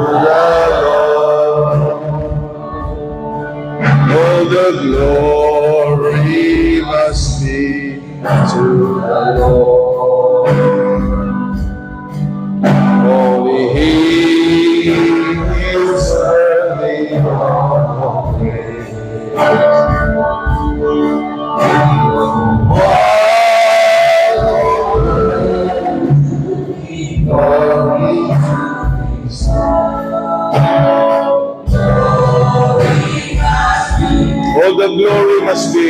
the Lord. All the glory must be to the Lord. Holy He is worthy of praise. All the glory must be.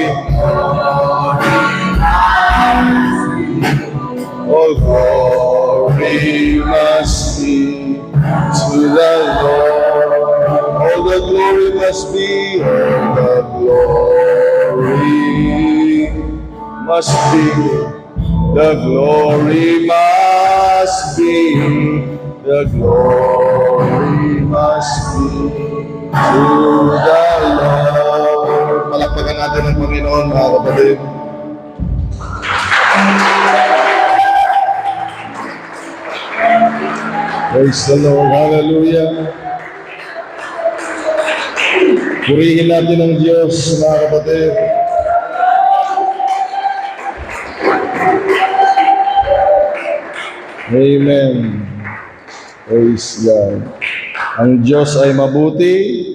All glory must be to the Lord. All the glory must be. All the glory must be. The glory must be. The glory must be to the Lord. Palakpakan natin ang Panginoon, mga kapatid. Praise the Lord. Hallelujah. Purihin natin ang Diyos, mga kapatid. Amen. Praise God. Ang Diyos ay mabuti.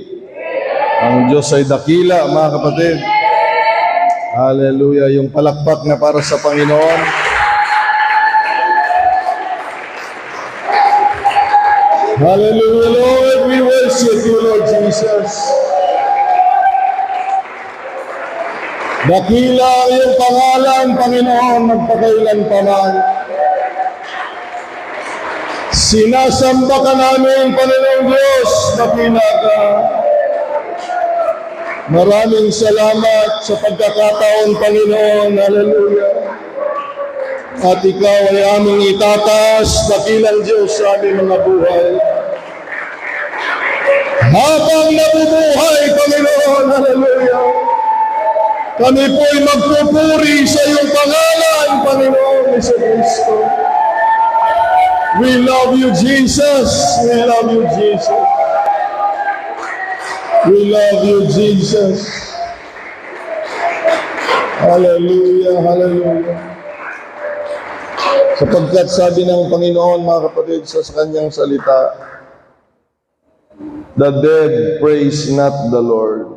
Ang Diyos ay dakila, mga kapatid. Hallelujah. Yung palakpak na para sa Panginoon. Hallelujah, Lord. We worship you, Lord Jesus. Dakila ang iyong pangalan, Panginoon, magpakailanpaman. Sinasamba ka namin, Panginoong Diyos, dakila ka. Maraming salamat sa pagkakataon, Panginoon. Hallelujah. At ikaw ay aming itataas, dakilang Diyos sa aming mga buhay. Habang nabubuhay, Panginoon, hallelujah, kami po'y magpupuri sa iyong pangalan, Panginoon Jesucristo. We love you, Jesus. We love you, Jesus. We love you, Jesus. Hallelujah, hallelujah. Sapagkat sabi ng Panginoon, mga kapatid, sa kanyang salita, the dead praise not the Lord.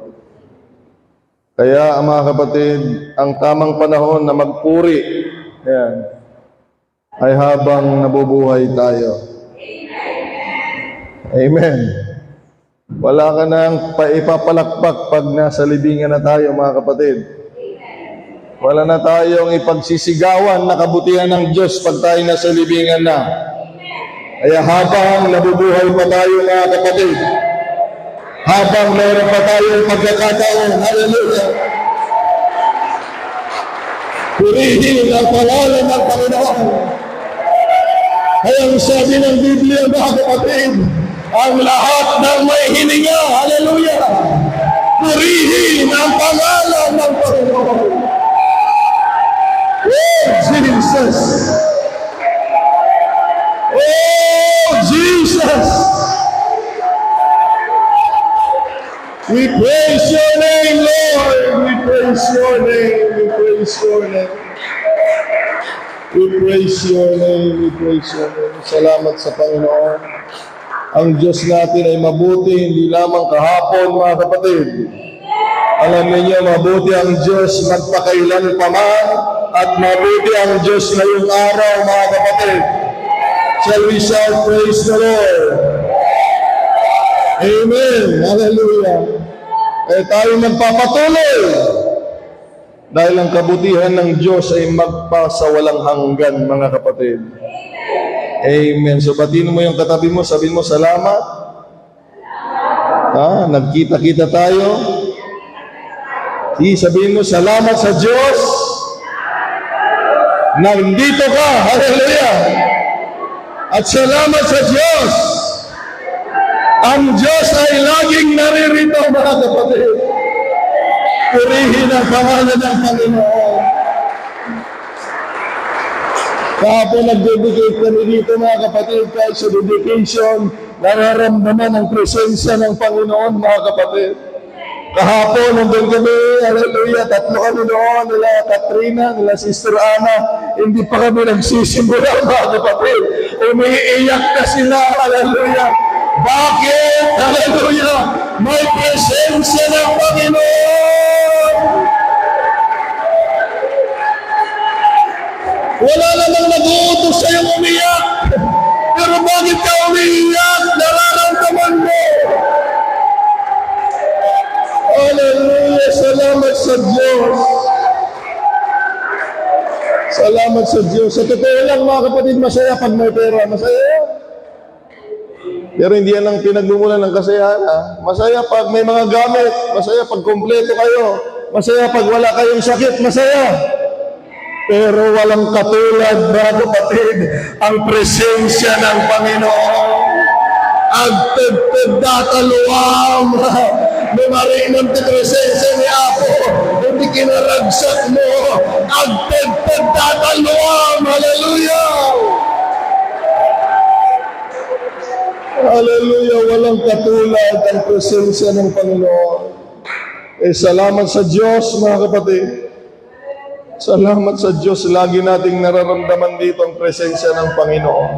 Kaya, mga kapatid, ang tamang panahon na magpuri, ayan, ay habang nabubuhay tayo. Amen. Wala ka nang ipapalakpak pag nasa libingan na tayo, mga kapatid. Wala na tayong ipagsisigawan na kabutihan ng Diyos pag tayo nasa libingan na. Kaya habang nabubuhay pa tayo, mga kapatid, habang mayroon pa tayong pagkakataon, hallelujah, purihin ang pangalan ng Panginoon. Kaya ang sabi ng Biblia, mga kapatid, ang lahat ng may hininga, hallelujah, purihin ang pangalan ng Panginoon. Oh, Jesus! Oh, Jesus! We praise your name, Lord. We praise your name. We praise your name. We praise your name. We praise your name. Salamat sa Panginoon. Ang Diyos natin ay mabuti, hindi lamang kahapon, mga kapatid. Alam niyo, mabuti ang Diyos magpakailan paman at mabuti ang Diyos ngayong araw, mga kapatid. Shall we shout praise the Lord? Amen. Hallelujah. Eh tayo magpapatuloy dahil ang kabutihan ng Diyos ay magpasawalang hanggan, mga kapatid. Amen. So batiin mo yung katabi mo, sabihin mo salamat. Nagkita-kita tayo. Sabihin mo salamat sa Diyos. Nandito ka. Hallelujah. At salamat sa Diyos. Ang Diyos ay laging naririto, mga kapatid. Purihin ang pangalan ng Panginoon. Kahapon nag-dedicate kami dito mga kapatid, kahit sa dedication, nararamdaman ang presensya ng Panginoon mga kapatid. Kahapon nandun kami, hallelujah, 3 kami noon, nila Katrina, nila Sister Ana, hindi pa kami nagsisimula mga kapatid. Umiiyak na sila, hallelujah. Bakit? Hallelujah! May presensya ng Panginoon! Wala namang nag-uutos sa'yong umiyak. Pero bakit ka umiiyak? Nararamdaman mo. Hallelujah! Salamat sa Diyos. Salamat sa Diyos. Sa totoo lang mga kapatid, masaya pag may pera. Masaya yan. Pero hindi yan ang pinagmumulan ng kasayahan. Masaya pag may mga gamit. Masaya pag kompleto kayo. Masaya pag wala kayong sakit. Masaya. Pero walang katulad, mga kapatid, ang presensya ng Panginoon. Agtagtag dataluam. Lumari ng presensya ni Apo. Hindi kinaragsak mo. Agtagtag dataluam. Hallelujah! Hallelujah! Walang katulad ang presensya ng Panginoon. Salamat sa Diyos, mga kapatid. Salamat sa Diyos, lagi nating nararamdaman dito ang presensya ng Panginoon.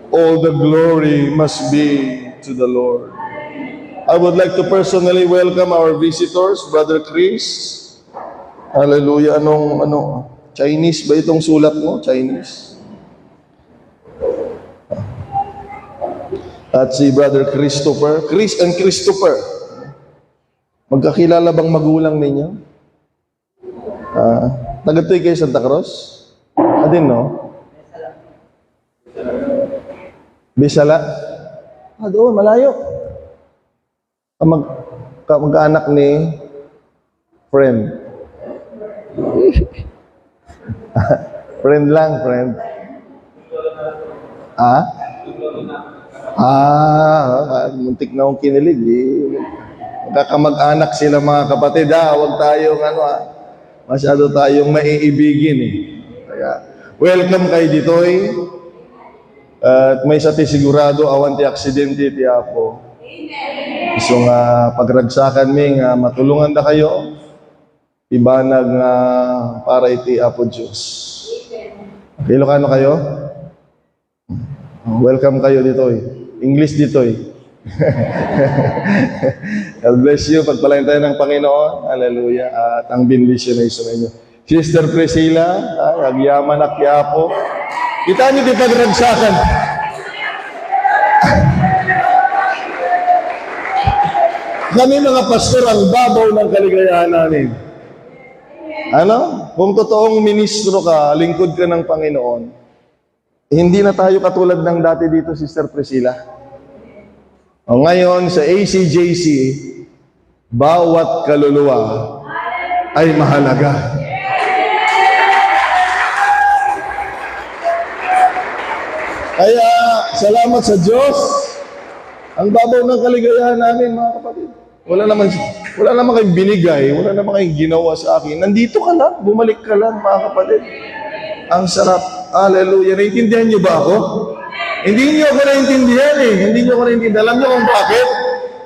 All the glory must be to the Lord. I would like to personally welcome our visitors, Brother Chris. Hallelujah. Chinese ba itong sulat mo? Chinese? At si Brother Christopher. Chris and Christopher. Magkakilala bang magulang ninyo? Tagatoy kayo Santa Cruz? Adin, no? Bisala? Doon, malayo. Magkaanak ni friend. Friend lang, friend. Muntik na akong kinilig. Magkakamag-anak sila mga kapatid. Huwag tayong masyado tayong maiibigin Kaya, welcome kay Ditoy. At may sa ti sigurado awan ti aksidente ti Apo. So nga pagragsakan mi nga matulungan na kayo. Ibanag nga para iti Apo Diyos. Ilocano kayo? Welcome kayo Ditoy. English Ditoy. God bless you. Pagpalain tayo ng Panginoon. Hallelujah. At ang benediction ay sa inyo. Sister Priscilla, agyaman at yapo. Kita niyo di pagragsakan. Kami mga pastor ang babaw ng kaligayahan namin. Kung totoong ministro ka, lingkod ka ng Panginoon, hindi na tayo katulad ng dati dito, Sister Priscilla. Ngayon, sa ACJC, bawat kaluluwa ay mahalaga. Kaya, salamat sa Diyos. Ang babaw ng kaligayahan namin, mga kapatid. Wala naman kayong binigay, wala naman kayong ginawa sa akin. Nandito ka lang, bumalik ka lang, mga kapatid. Ang sarap. Hallelujah. Naintindihan niyo ba ako? Hindi niyo ako naintindihan Hindi niyo ako naintindihan. Alam niyo kung bakit?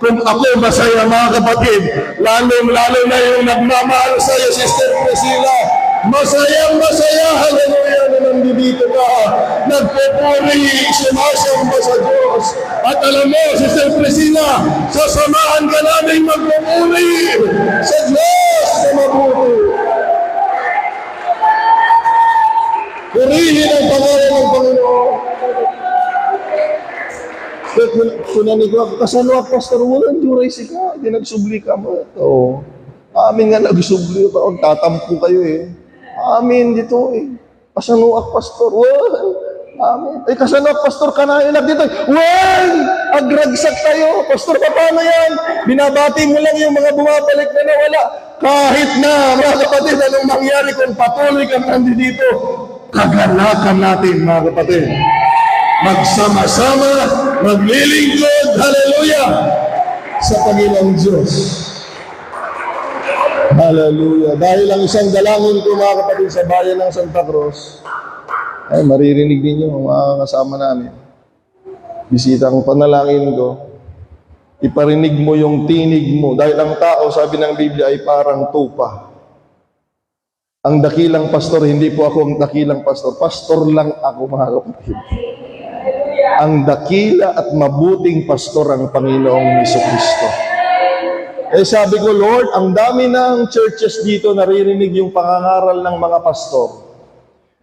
Kung ako masaya mga kapatid, lalo na yung nagmamahal sa'yo, Sister Priscilla, masaya, hallelujah, na nandito ka, nagpupuri, sumasamba sa Diyos. At alam mo, Sister Priscilla, sasamahan ka namin magpupuri sa Diyos na mabuti. Purihin ang pangalan ng Panginoon. Kunanin ko ako, kasano Pastor, walang duray si ka, hindi nagsubli ka mo. Amin nga nagsubli ka, tatampo kayo Amin dito Kasano Pastor, amin. Kasano Pastor, kanailag dito. Agragsak tayo. Pastor, paano yan? Binabati mo lang yung mga bumabalik na nawala. Kahit na, mga kapatid, anong mangyari kung patuloy kang nandito, kaganakan natin, mga kapatid. Magsama-sama, maglilingkod, hallelujah, sa Panginoong Diyos. Hallelujah. Dahil ang isang dalangin ko, mga kapatid, sa bayan ng Santa Cruz, Ay, maririnig ninyo mga kasama namin. Bisita ang panalangin ko, iparinig mo yung tinig mo. Dahil ang tao, sabi ng Biblia, ay parang tupa. Ang dakilang pastor, hindi po ako ang dakilang pastor. Pastor lang ako, mga kapatid. Ang dakila at mabuting pastor ang Panginoong Jesucristo. Eh sabi ko, Lord, ang dami ng churches dito naririnig yung pangangaral ng mga pastor.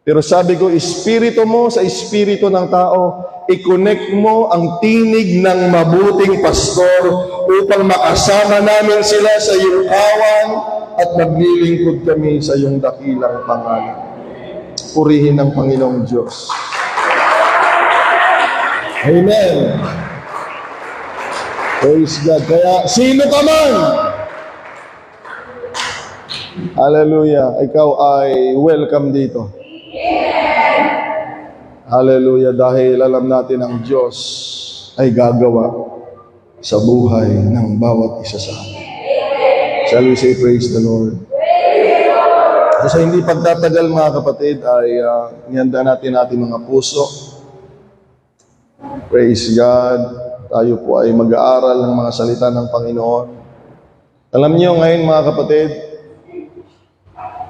Pero sabi ko, espiritu mo sa espiritu ng tao, i-connect mo ang tinig ng mabuting pastor upang makasama namin sila sa iyong kawan at maglilingkod kami sa iyong dakilang pangalan. Purihin ng Panginoong Diyos. Amen. Praise God. Kaya, sino ka man? Hallelujah. Ikaw ay welcome dito. Hallelujah. Dahil alam natin ang Diyos ay gagawa sa buhay ng bawat isa sa atin. Shall we say praise the Lord? Sa hindi pagtatagal mga kapatid ay nihanda natin mga puso. Praise God. Tayo po ay mag-aaral ng mga salita ng Panginoon. Alam niyo ngayon mga kapatid,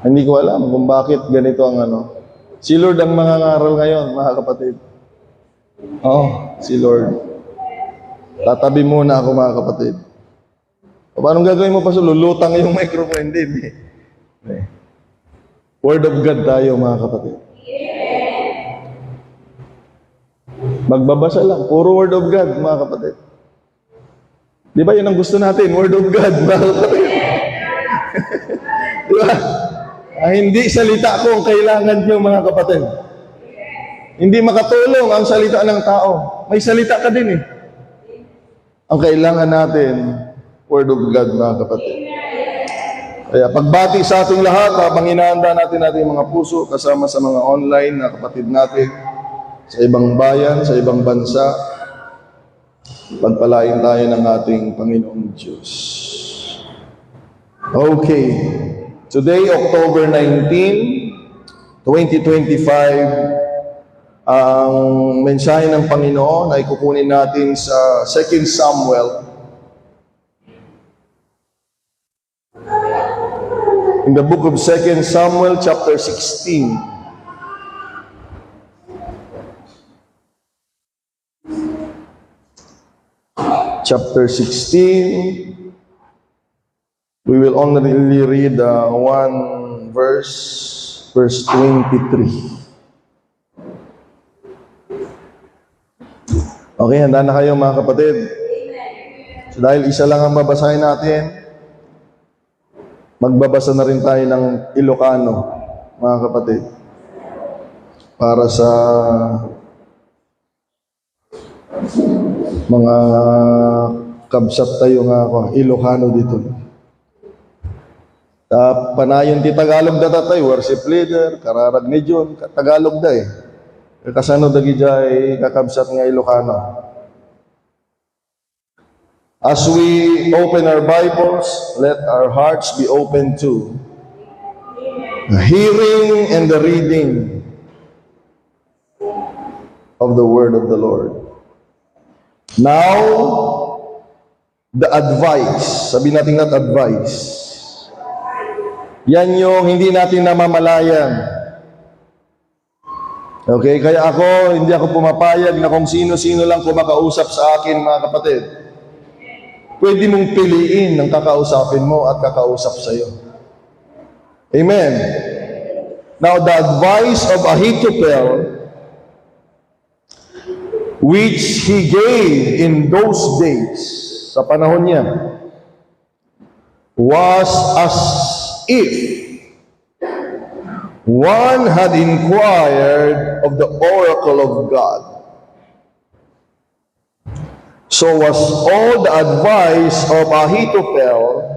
hindi ko alam kung bakit ganito ang Si Lord ang mangangaral ngayon, mga kapatid. Si Lord. Tatabi muna ako, mga kapatid. O, paano gagawin mo pa sa lulutang yung microphone? Hindi. Word of God tayo, mga kapatid. Magbabasa lang. Puro Word of God, mga kapatid. Di ba yun ang gusto natin? Word of God, mga kapatid. Di ba? Hindi salita ko ang kailangan niyo, mga kapatid. Hindi makatulong ang salita ng tao. May salita ka din eh. Ang kailangan natin, Word of God, mga kapatid. Kaya pagbati sa ating lahat, habang inaanda natin mga puso, kasama sa mga online na kapatid natin, sa ibang bayan, sa ibang bansa, pagpalain tayo ng ating Panginoong Diyos. Okay. Today, October 19, 2025, ang mensahe ng Panginoon ay kukunin natin sa 2 Samuel. In the book of 2 Samuel, chapter 16. Chapter 16. We will only read one verse 23. Okay, handa na kayo mga kapatid? So dahil isa lang ang babasahin natin, magbabasa na rin tayo ng Ilocano, mga kapatid. Para sa mga kabsat tayo nga Ilocano dito. Panayon ti Tagalog da tatay, worship leader, kararag ni John, Tagalog da eh. Kasano da gijay kakabsat nga Ilocano. As we open our Bibles, let our hearts be open to the hearing and the reading of the Word of the Lord. Now, the advice. Sabi natin not advice. Yan yung hindi natin namamalayan. Okay? Kaya hindi ako pumapayag na kung sino-sino lang kumakausap sa akin, mga kapatid. Pwede mong piliin ng kakausapin mo at kakausap sa'yo. Amen? Now, the advice of Ahithophel, which he gave in those days, sa panahon niya, was as if one had inquired of the oracle of God. So was all the advice of Ahithophel,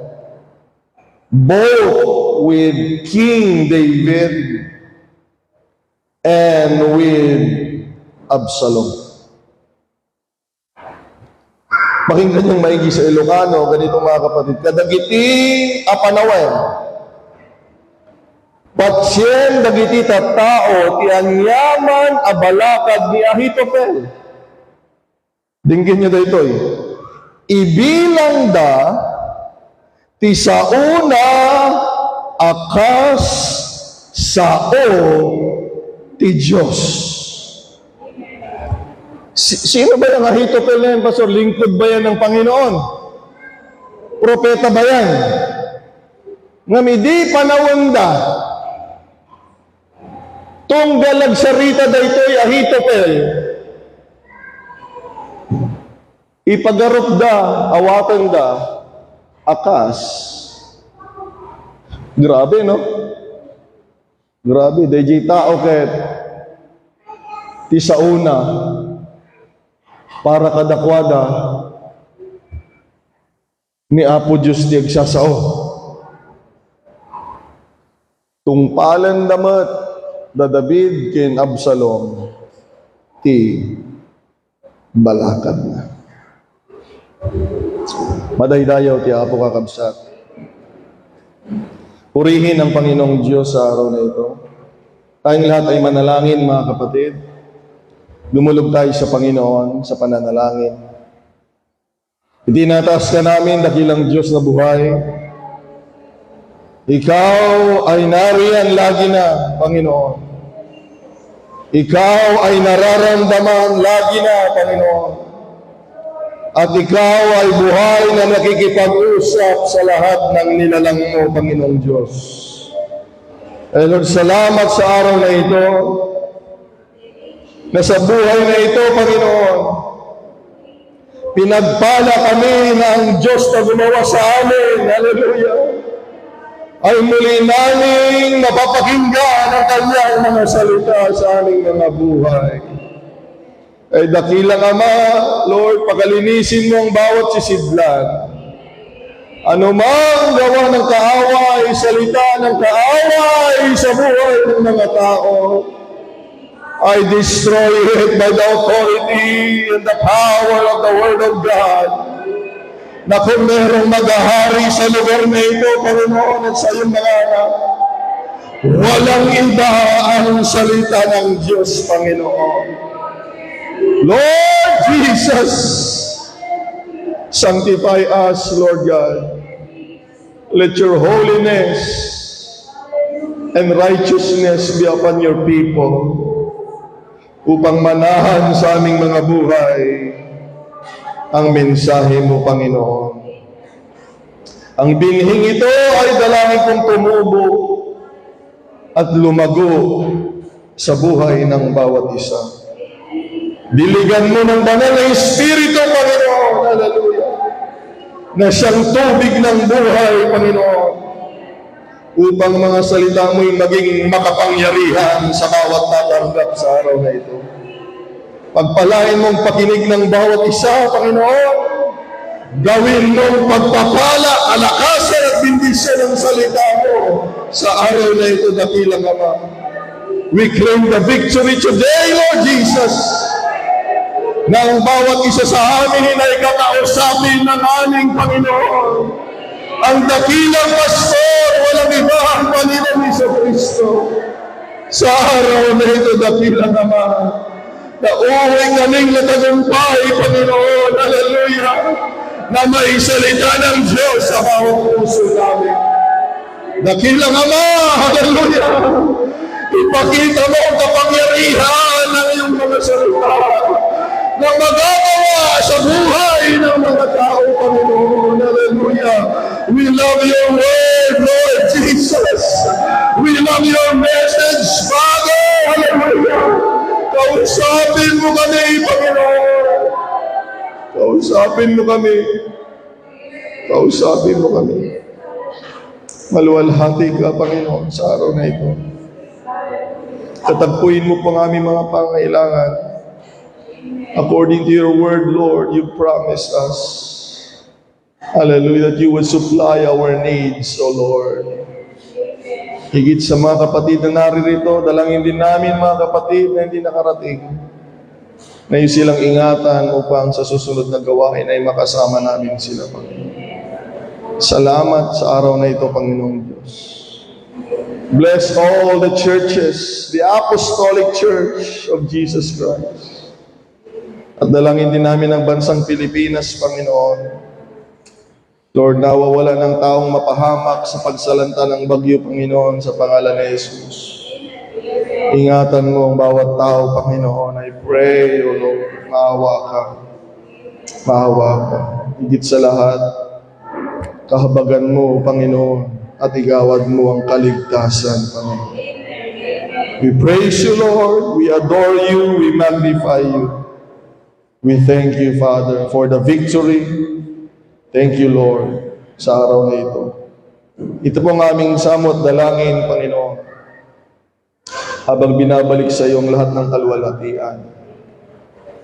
both with King David and with Absalom. Pakinggan yung maigi sa Ilocano, ganito mga kapatid. Kadagiti apanawen, Patsyen dagiti tattao ti anyaman a balakad ni Ahitofel. Dinggin nyo daytoy. Ibilang da ti sauna akas sao ti Diyos. Sino ba yung Ahitofel na yan, Pastor? Lingkod ba yan ng Panginoon? Propeta ba yan? Nga midi panawanda tunggal agsarita daytoy Ahitofel. Ipagarop da, awatan da, akas. Grabe, no? Grabe, dayjay tao ket ti sauna para kadakwada ni Apo Diyos ti agsasao. Tungpalan damat da David ken Absalom ti balakad na. Madaydayaw ti Apo kakabsat. Purihin ang Panginoong Diyos sa araw na ito. Tayong lahat ay manalangin, mga kapatid. Lumulog tayo sa Panginoon sa pananalangin. Itinataas ka namin, dakilang Diyos na buhay. Ikaw ay nariyan lagi na, Panginoon. Ikaw ay nararamdaman lagi na, Panginoon. At ikaw ay buhay na nakikipag-usap sa lahat ng nilalang mo, Panginoong Diyos. Lord, salamat sa araw na ito, na sa buhay na ito, Panginoon, pinagpala kami na ang Diyos na gumawa sa amin, hallelujah, ay muli naming mapapakinggan ang kanyang mga salita sa aming mga buhay. Ay dakilang Ama, Lord, pagalinisin mo ang bawat sisidlan. Ano mang gawa ng kaaway, salita ng kaaway sa buhay ng mga tao, I destroy it by the authority and the power of the Word of God. Na kung merong maghahari sa lugar na ito, Panginoon, at sa iyong mga anak, walang iba ang salita ng Diyos, Panginoon. Lord Jesus, sanctify us, Lord God. Let your holiness and righteousness be upon your people upang manahan sa aming mga buhay ang mensahe mo, Panginoon. Ang binhing ito ay dalangin kong tumubo at lumago sa buhay ng bawat isa. Diligan mo ng banal na Espiritu, Panginoon, hallelujah, na siyang tubig ng buhay, Panginoon, upang mga salita mo'y maging makapangyarihan sa bawat tatanggap sa araw na ito. Pagpalain mong pakinig ng bawat isa, Panginoon, gawin mong pagpapala, kalakasan at bendisyon ng salita mo sa araw na ito, dakilang Ama. We claim the victory today, Lord Jesus, na ang bawat isa sa amin ay kakausapin ng aming Panginoon. Ang dakilang pastor, walang iba ang Panginoon Jesucristo. Sa araw na ito, dakilang Ama, na uwing naming natagumpay, Panginoon, hallelujah, na may salita ng Diyos sa bawat puso namin. Dakilang Ama, hallelujah, ipakita mo ang kapangyarihan ng iyong mga salita na magagawa sa buhay ng mga tao, Panginoon. Hallelujah. We love your word, Lord Jesus. We love your message, Father. Hallelujah. Kausapin mo kami, Panginoon. Kausapin mo kami. Kausapin mo kami. Maluwalhati ka, Panginoon, sa araw na ito. Tatagpuin mo pang aming mga pangailangan. According to your word, Lord, you promised us, hallelujah, that you would supply our needs, O Lord. Higit sa mga kapatid na naririto, dalangin din namin mga kapatid na hindi nakarating, na yung silang ingatan upang sa susunod na gawain ay makasama namin sila, Panginoon. Salamat sa araw na ito, Panginoong Diyos. Bless all the churches, the Apostolic Church of Jesus Christ. At dalangin din namin ang bansang Pilipinas, Panginoon. Lord, nawawala ng taong mapahamak sa pagsalanta ng bagyo, Panginoon, sa pangalan ni Jesus. Ingatan mo ang bawat tao, Panginoon. I pray, O Lord, maawa ka. Maawa ka. Higit sa lahat, kahabagan mo, Panginoon, at igawad mo ang kaligtasan, Panginoon. We praise you, Lord. We adore you. We magnify you. We thank you, Father, for the victory. Thank you, Lord, sa araw na ito. Ito pong aming samot dalangin, Panginoon, habang binabalik sa iyo ang lahat ng kalwalhatian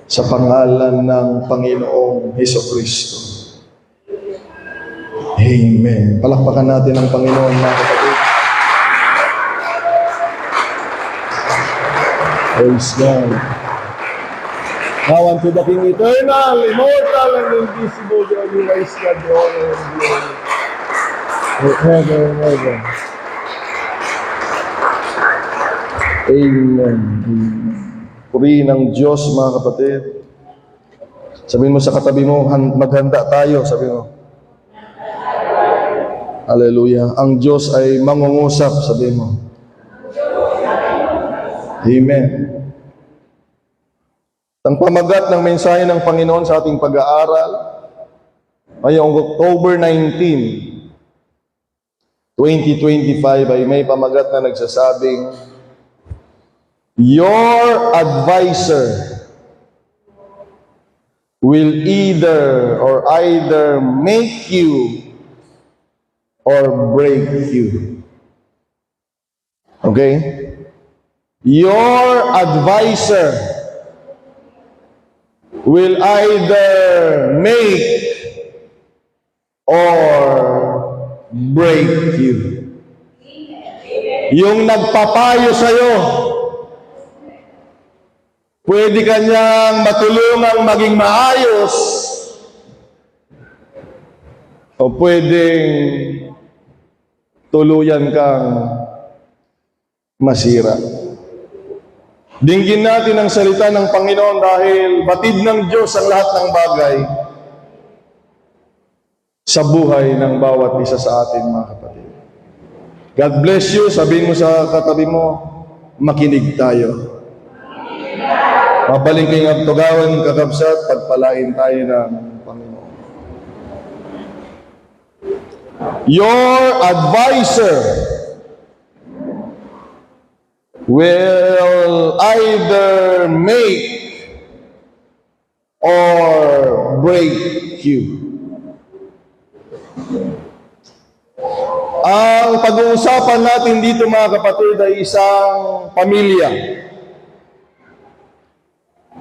sa pangalan ng Panginoong Hesukristo. Amen. Palakpakan natin ang Panginoon, mga kapatid. Praise God. Now unto the King eternal, immortal, and invisible, the only wise God, the honor and glory, forever and ever. Amen. Purihin ang Diyos, mga kapatid. Sabihin mo sa katabi mo, maghanda tayo, sabihin mo. Hallelujah. Ang Diyos ay mangungusap, sabihin mo. Amen. Ang pamagat ng mensahe ng Panginoon sa ating pag-aaral ngayong October 19, 2025 ay may pamagat na nagsasabing, your advisor will either make you or break you. Okay? Your advisor will either make or break you. Yung nagpapayo sa'yo, pwede kanyang matulungang maging maayos o pwedeng tuluyan kang masira. Dinggin natin ang salita ng Panginoon dahil batid ng Diyos ang lahat ng bagay sa buhay ng bawat isa sa atin, mga kapatid. God bless you. Sabihin mo sa katabi mo, makinig tayo. Mabaling kayong abtugawan, kakabsat, pagpalain tayo ng Panginoon. Your advisor will either make or break you. Ang pag-uusapan natin dito, mga kapatid, ay isang pamilya.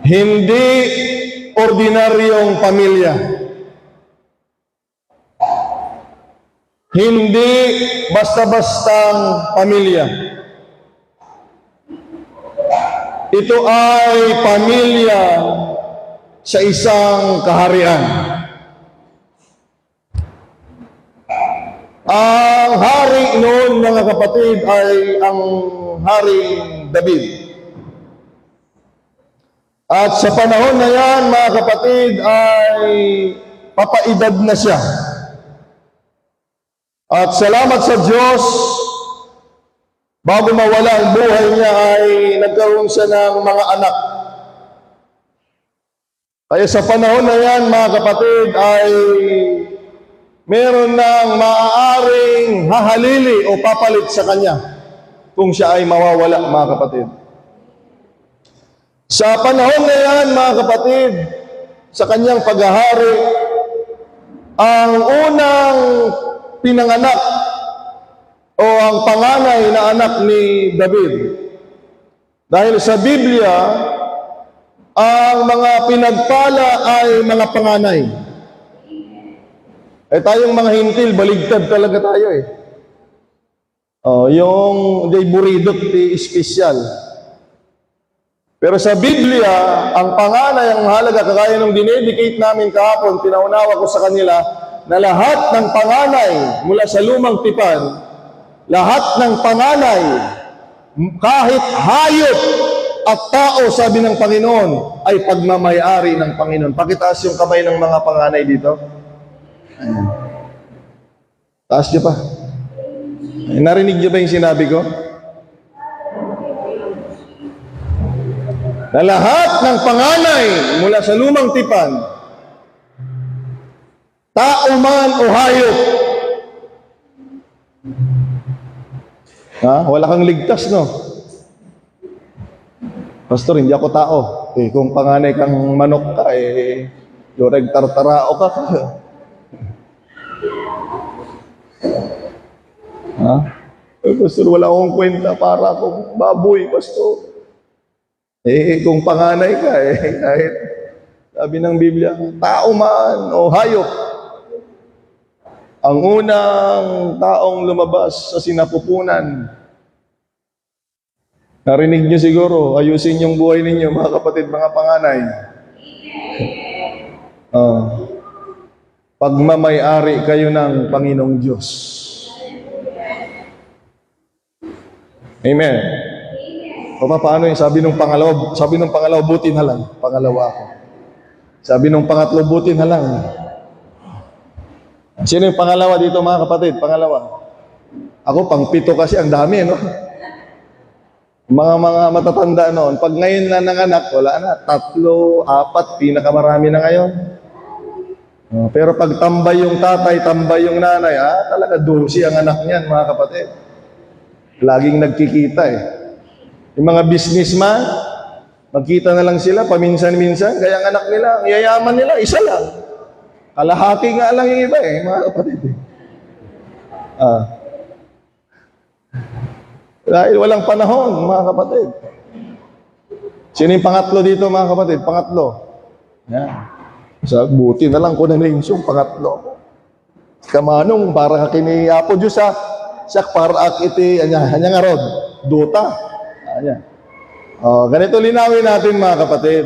Hindi ordinaryong pamilya. Hindi basta-bastang pamilya. Ito ay pamilya sa isang kaharian. Ang hari noon, mga kapatid, ay ang Haring David. At sa panahon na yan, mga kapatid, ay papaedad na siya. At salamat sa Diyos, bago mawala ang buhay niya ay nagkaroon siya ng mga anak. Kaya sa panahon na yan, mga kapatid, ay meron ng maaaring hahalili o papalit sa kanya kung siya ay mawawala, mga kapatid. Sa panahon na yan, mga kapatid, sa kanyang paghahari, ang unang pinanganak o ang panganay na anak ni David. Dahil sa Biblia, ang mga pinagpala ay mga panganay. Eh tayong mga hintil, baligtad talaga tayo eh. Yung de buridot, de espesyal. Pero sa Biblia, ang panganay ang mahalaga, kagaya nung dinedicate namin kahapon, pinaunawa ko sa kanila, na lahat ng panganay mula sa lumang tipan lahat ng panganay, kahit hayop at tao, sabi ng Panginoon, ay pagmamayari ng Panginoon. Pakitaas yung kamay ng mga panganay dito. Ayan. Taas niyo pa. Ay, narinig niyo ba yung sinabi ko? Na lahat ng panganay mula sa lumang tipan, tao man o hayop, wala kang ligtas, no? Pastor, hindi ako tao. Kung panganay kang manok ka, yoreg tartarao ka. Pastor, wala akong kwenta para akong baboy, Pastor. Kung panganay ka, kahit sabi ng Biblia, tao man o hayop, ang unang taong lumabas sa sinapupunan. Narinig nyo siguro, ayusin yung buhay ninyo, mga kapatid, mga panganay. Pagmamayari kayo ng Panginoong Diyos. Amen. O paano yung sabi nung pangalawa, buti na lang. Pangalawa ako. Sabi nung pangatlo, buti na lang. Sino yung pangalawa dito, mga kapatid? Pangalawa. Ako, pang-pito kasi, ang dami, no? Mga matatanda noon, pag ngayon na nanganak, wala na. 3, 4, pinakamarami na ngayon. Pero pag tambay yung tatay, tambay yung nanay, talaga 12 ang anak niyan, mga kapatid. Laging nagkikita Yung mga businessman, magkita na lang sila, paminsan-minsan, kaya ang anak nila, ang yayaman nila, isa lang. Kalahati nga lang yung iba mga kapatid. Dahil walang panahon, mga kapatid. Sino yung pangatlo dito, mga kapatid? Pangatlo. Yan. Buti na lang ko na yung pangatlo. Kamanong, para kakiniapo Diyos siya para akiti, hanya nga rod, duta. Ganito linawin natin, mga kapatid.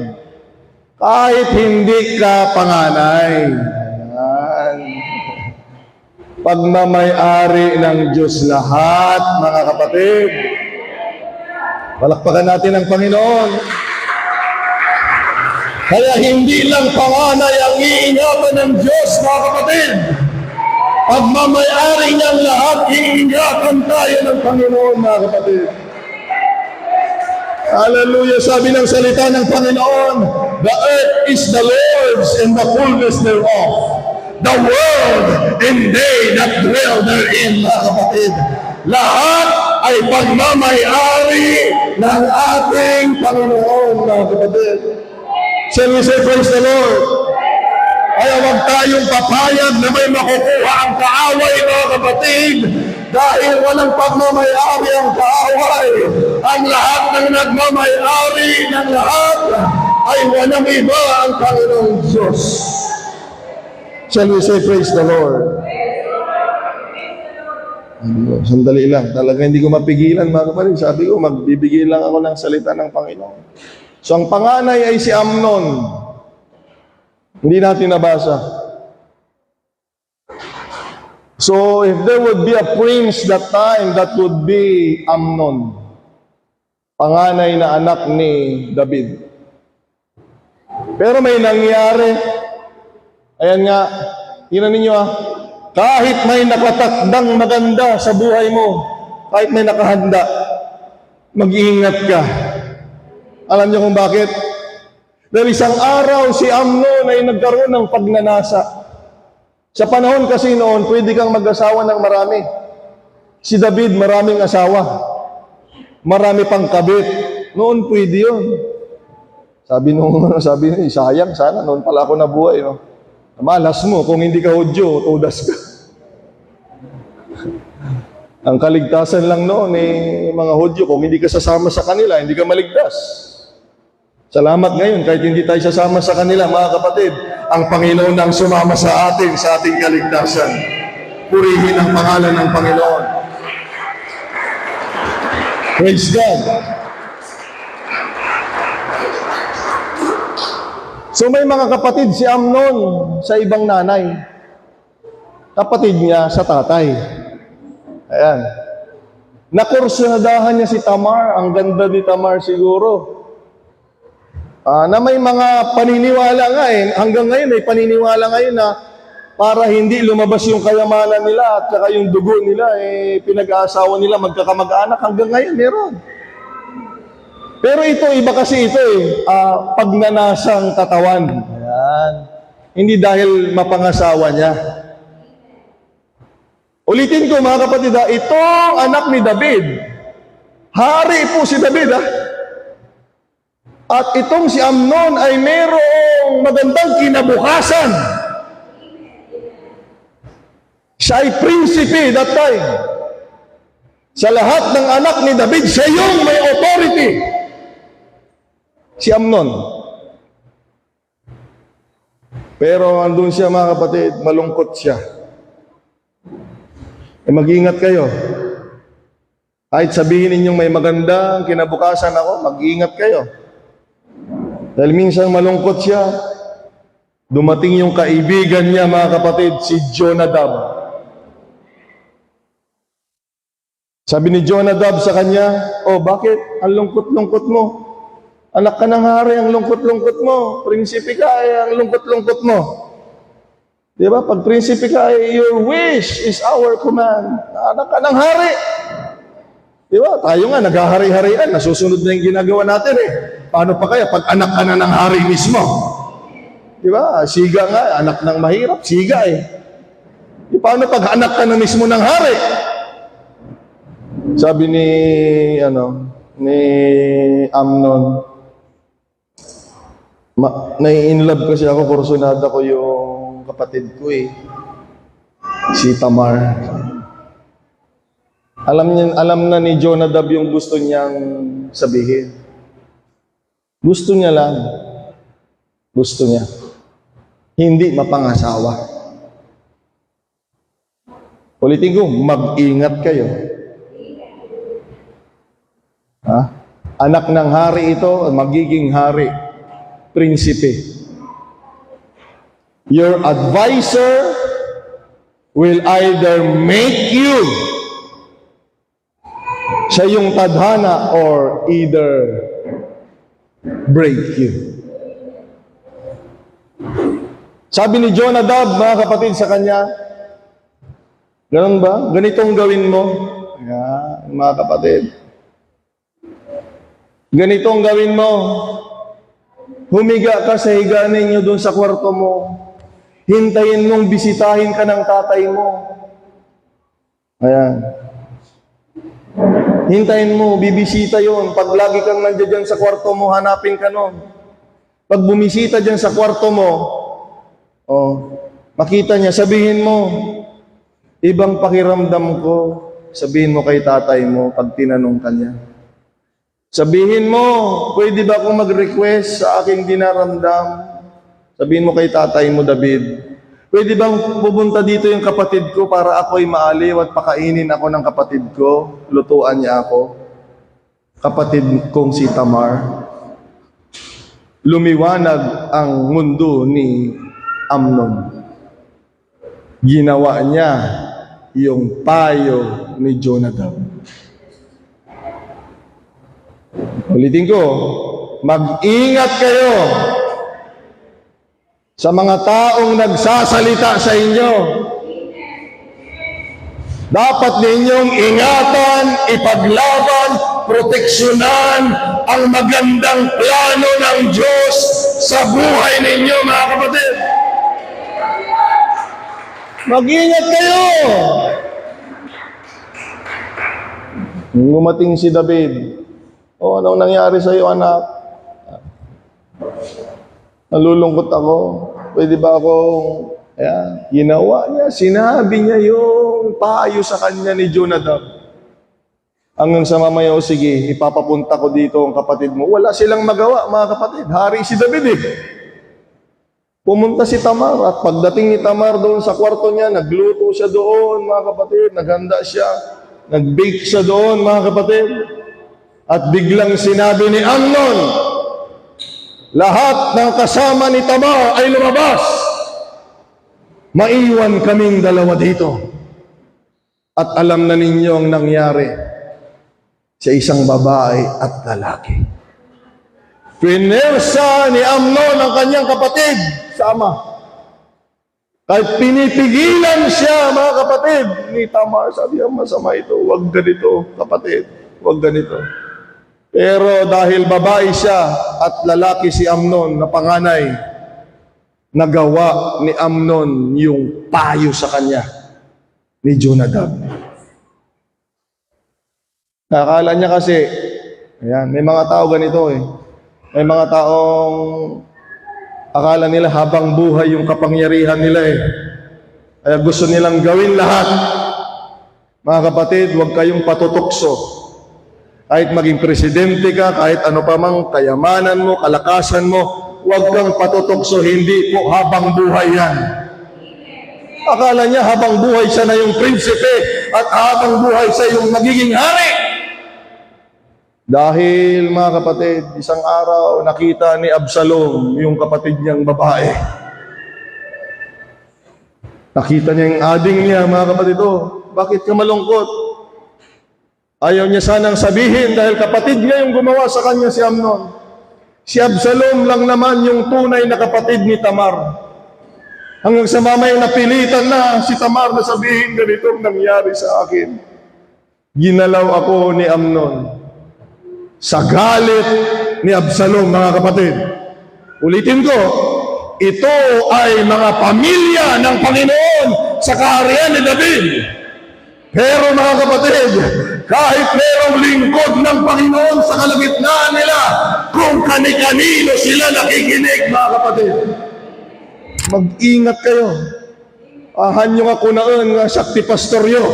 Kahit hindi ka panganay, pagmamayari ng Diyos lahat, mga kapatid. Palakpakan natin ang Panginoon. Kaya hindi lang panganay ang iingatan ng Diyos, mga kapatid. Pagmamayari niyang lahat, iingatan tayo ng Panginoon, mga kapatid. Hallelujah. Sabi ng salita ng Panginoon, the earth is the Lord's and the fullness thereof, the world and they that dwell therein, mga kapatid. Lahat ay pagmamayari ng ating Panginoon, mga kapatid. Shall we say praise the Lord? Kaya huwag tayong papayag na may makukuha ang kaaway, mga kapatid, dahil walang pagmamayari ang kaaway. Ang lahat ng nagmamayari ng lahat ay walang iba ang Panginoong Diyos. Shall we say praise the Lord? Sandali lang. Talaga hindi ko mapigilan, mga kapatid. Sabi ko, magbibigay lang ako ng salita ng Panginoon. So, ang panganay ay si Amnon. Hindi natin nabasa. So, if there would be a prince that time, that would be Amnon. Panganay na anak ni David. Pero may nangyari. Ayan nga, tingnan ninyo kahit may nakatakdang maganda sa buhay mo, kahit may nakahanda, mag-iingat ka. Alam niyo kung bakit? Dahil isang araw si Amnon ay nagkaroon ng pagnanasa. Sa panahon kasi noon, pwede kang mag-asawa ng marami. Si David, maraming asawa. Marami pang kabit. Noon pwede yun. Sabi niya, sayang sana, noon pala ako nabuhay, no? Malas mo, kung hindi ka Hudyo, tudas ka. Ang kaligtasan lang noon, mga Hudyo, kung hindi ka sasama sa kanila, hindi ka maligtas. Salamat ngayon, kahit hindi tayo sasama sa kanila, mga kapatid, ang Panginoon ang sumama sa atin, sa ating kaligtasan. Purihin ang pangalan ng Panginoon. Praise God. So may mga kapatid si Amnon sa ibang nanay. Kapatid niya sa tatay. Ayan. Nakursunadahan niya si Tamar. Ang ganda ni Tamar siguro. Na may mga paniniwala nga hanggang ngayon may paniniwala ngayon na para hindi lumabas yung kayamanan nila at saka yung dugo nila, pinag-aasawa nila, magkakamag-anak. Hanggang ngayon meron. Pero ito, iba kasi ito pagnanasang katawan. Ayan. Hindi dahil mapangasawa niya. Ulitin ko mga kapatid, itong anak ni David, hari po si David At itong si Amnon ay mayroong magandang kinabukasan. Siya ay prinsipe that time. Sa lahat ng anak ni David, siya yung may authority. Si Amnon. Pero andun siya mga kapatid, malungkot siya. Mag-ingat kayo. Kahit sabihin ninyong may magandang kinabukasan ako, mag-ingat kayo. Dahil minsan malungkot siya, dumating yung kaibigan niya, mga kapatid, si Jonadab. Sabi ni Jonadab sa kanya, bakit? Ang lungkot-lungkot mo. Anak ka ng hari, ang lungkot-lungkot mo. Prinsipe ka, ang lungkot-lungkot mo. Di ba? Pag prinsipe ka, your wish is our command. Anak ka ng hari. Di ba? Tayo nga, naghahari-harian, nasusunod na yung ginagawa natin Paano pa kaya pag anak ka na ng hari mismo? Di ba? Siga nga, anak ng mahirap, siga Paano pag anak ka na mismo ng hari? Sabi ni Amnon, nai-inlove kasi ako, kursunada ko yung kapatid ko si Tamar. Alam na ni Jonadab yung gusto niyang sabihin. Gusto niya lang. Gusto niya. Hindi mapangasawa. Ulitin ko, mag-ingat kayo. Anak ng hari ito, magiging hari. Prinsipe. Your advisor will either make you siya yung tadhana or either break you. Sabi ni Jonadab, mga kapatid, sa kanya, ganun ba? Ganitong gawin mo. Yan, mga kapatid. Ganitong gawin mo. Humiga ka sa higaan ninyo doon sa kwarto mo. Hintayin mong bisitahin ka ng tatay mo. Ayan. Hintayin mo, bibisita yon. Pag lagi kang nandiyan sa kwarto mo, hanapin ka nun. Pag bumisita dyan sa kwarto mo, makita niya, sabihin mo, ibang pakiramdam ko, sabihin mo kay tatay mo pag tinanong ka niya. Sabihin mo, pwede ba akong mag-request sa aking dinaramdam? Sabihin mo kay tatay mo, David, pwede bang pupunta dito yung kapatid ko para ako'y maaliw at pakainin ako ng kapatid ko? Lutuan niya ako. Kapatid kong si Tamar. Lumiwanag ang mundo ni Amnon. Ginawa niya yung payo ni Jonadab. Ulitin ko, mag-ingat kayo sa mga taong nagsasalita sa inyo. Dapat ninyong ingatan, ipaglaban, proteksyonan ang magandang plano ng Diyos sa buhay ninyo, mga kapatid. Mag-ingat kayo! Gumating si David. Anong nangyari sa iyo, anak? Nalulungkot ako. Pwede ba akong... ginawa niya, sinabi niya yung payo sa kanya ni Jonadab. Hanggang sa mamaya, sige, ipapapunta ko dito ang kapatid mo. Wala silang magawa, mga kapatid. Hari si David Pumunta si Tamar at pagdating ni Tamar doon sa kwarto niya, nagluto siya doon, mga kapatid. Naghanda siya. Nag-bake siya doon, mga kapatid. At biglang sinabi ni Amnon, lahat ng kasama ni Tamar ay lumabas. Maiwan kaming dalawa dito. At alam na ninyo ang nangyari. sa isang babae at lalaki. Pinersa ni Amnon ang kanyang kapatid sa ama. Kahit pinipigilan siya, mga kapatid, ni Tamar, sabi niya, masama ito, huwag ganito, kapatid, huwag ganito. Pero dahil babae siya at lalaki si Amnon na panganay, nagawa ni Amnon yung payo sa kanya ni Jonadab. Akala niya kasi, ayan, may mga tao ganito eh. May mga taong akala nila habang buhay yung kapangyarihan nila eh. Kaya gusto nilang gawin lahat. Mga kapatid, huwag kayong patutokso. Kahit maging presidente ka, kahit ano pa mang kayamanan mo, kalakasan mo, huwag kang patutokso, hindi po habang buhay yan. Akala niya habang buhay siya na yung prinsipe at habang buhay siya yung magiging hari. Dahil mga kapatid, isang araw nakita ni Absalom yung kapatid niyang babae. Nakita niya yung ading niya, mga kapatid, bakit ka malungkot? Ayaw niya sanang sabihin dahil kapatid niya yung gumawa sa kanya si Amnon. Si Absalom lang naman yung tunay na kapatid ni Tamar. Hanggang sa mamay napilitan na si Tamar na sabihin ganitong nangyari sa akin. Ginalaw ako ni Amnon sa galit ni Absalom, mga kapatid. Ulitin ko, ito ay mga pamilya ng Panginoon sa kaharian ni David. Pero mga kapatid, kahit merong lingkod ng Panginoon sa kalagitnaan nila, kung kani-kanino sila nakikinig, mga kapatid, mag-ingat kayo. Ahan nyo nga kunaon nga sakti pastoryo.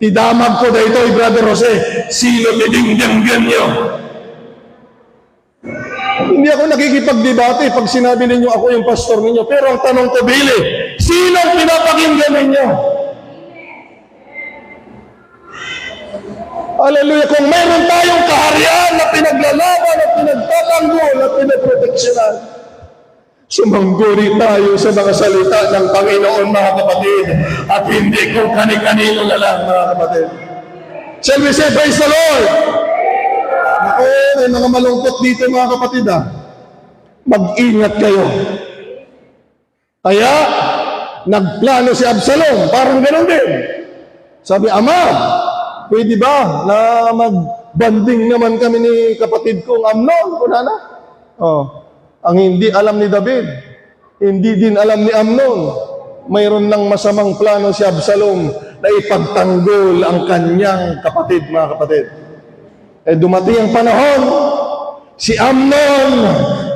Idamag ko dito, Brother Jose, sino nidingdinggan nyo? Hindi ako nakikipagdebate pag sinabi ninyo ako yung pastor ninyo. Pero ang tanong ko, Billy, sino pinapakinggan ninyo? Hallelujah! Kung mayroon tayong kaharian na pinaglalaban at pinagtatanggol at pinaproteksyonan, sumangguni tayo sa mga salita ng Panginoon, mga kapatid, at hindi kung kani-kanino na lang, mga kapatid. Shall we say, praise the Lord? Ako, may mga malungkot dito, mga kapatid, mag-ingat kayo. Kaya, nagplano si Absalom, parang ganoon din. Sabi, Ama, pwede ba na mag-banding naman kami ni kapatid kong Amnon? Kunana? Ang hindi alam ni David, hindi din alam ni Amnon, mayroon ng masamang plano si Absalom na ipagtanggol ang kanyang kapatid, mga kapatid. Dumating ang panahon, si Amnon,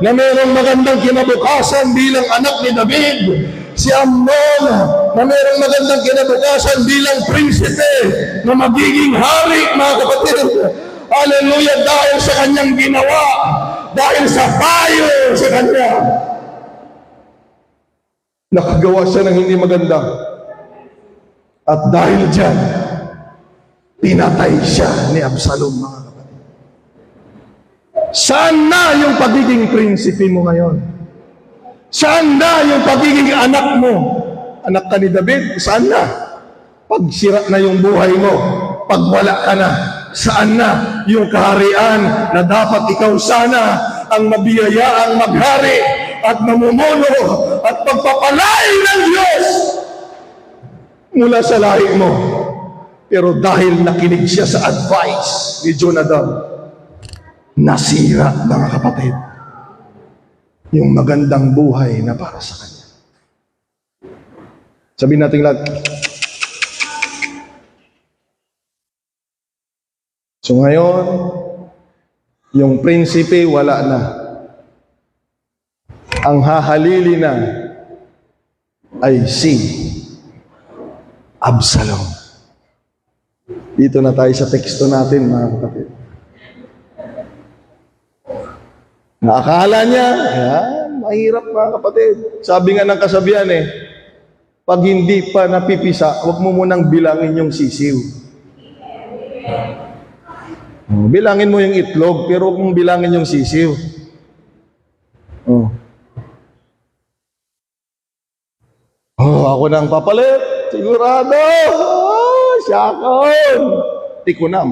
na mayroong magandang kinabukasan bilang anak ni David, si Amnon, na mayroong magandang kinabukasan bilang prinsipe, na magiging hari, mga kapatid. Hallelujah, dahil sa kanyang ginawa, dahil sa payo sa kanya, nakagawa siya ng hindi maganda. At dahil dyan, pinatay siya ni Absalom, mga kapatid. Saan na yung pagiging prinsipe mo ngayon? Saan na yung pagiging anak mo? Anak ka ni David, saan na? Pag sira na yung buhay mo, pag wala ka na, saan na yung kaharian na dapat ikaw sana ang mabiyayaang maghari at mamumuno at pagpapalay ng Diyos mula sa lahi mo? Pero dahil nakinig siya sa advice ni Jonadab, nasira, mga kapatid, yung magandang buhay na para sa kanya. Sabihin natin lahat. So ngayon, yung prinsipe wala na. Ang hahalili na ay si Absalom. Dito na tayo sa teksto natin, mga kapatid. Naakala niya, mahirap, mga kapatid. Sabi nga ng kasabihan pag hindi pa napipisa, huwag mo munang bilangin yung sisiw. Bilangin mo yung itlog, pero huwag mong bilangin yung sisiw. Ako nang papalit. Sigurado. Siyakon. Tikunam.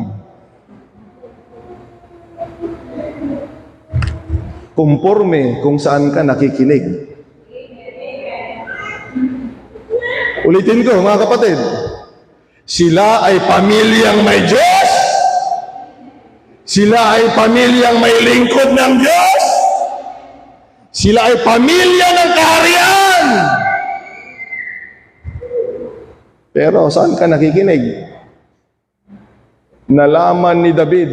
Kumporme kung saan ka nakikinig. Ulitin ko, mga kapatid. Sila ay pamilyang may Diyos. Sila ay pamilyang may lingkod ng Diyos. Sila ay pamilya ng kaharian. Pero saan ka nakikinig? Nalaman ni David,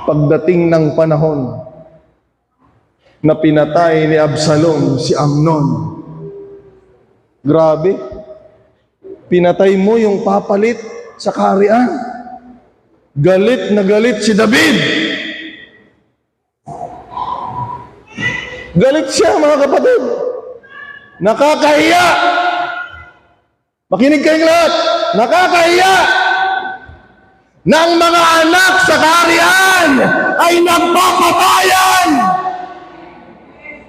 pagdating ng panahon na pinatay ni Absalom si Amnon. Grabe. Pinatay mo yung papalit sa kaharian. Galit na galit si David. Galit siya, mga kapatid. Nakakahiya. Makinig kayong lahat. Nakakahiya na ang mga anak sa kaharian ay nagpapatayan.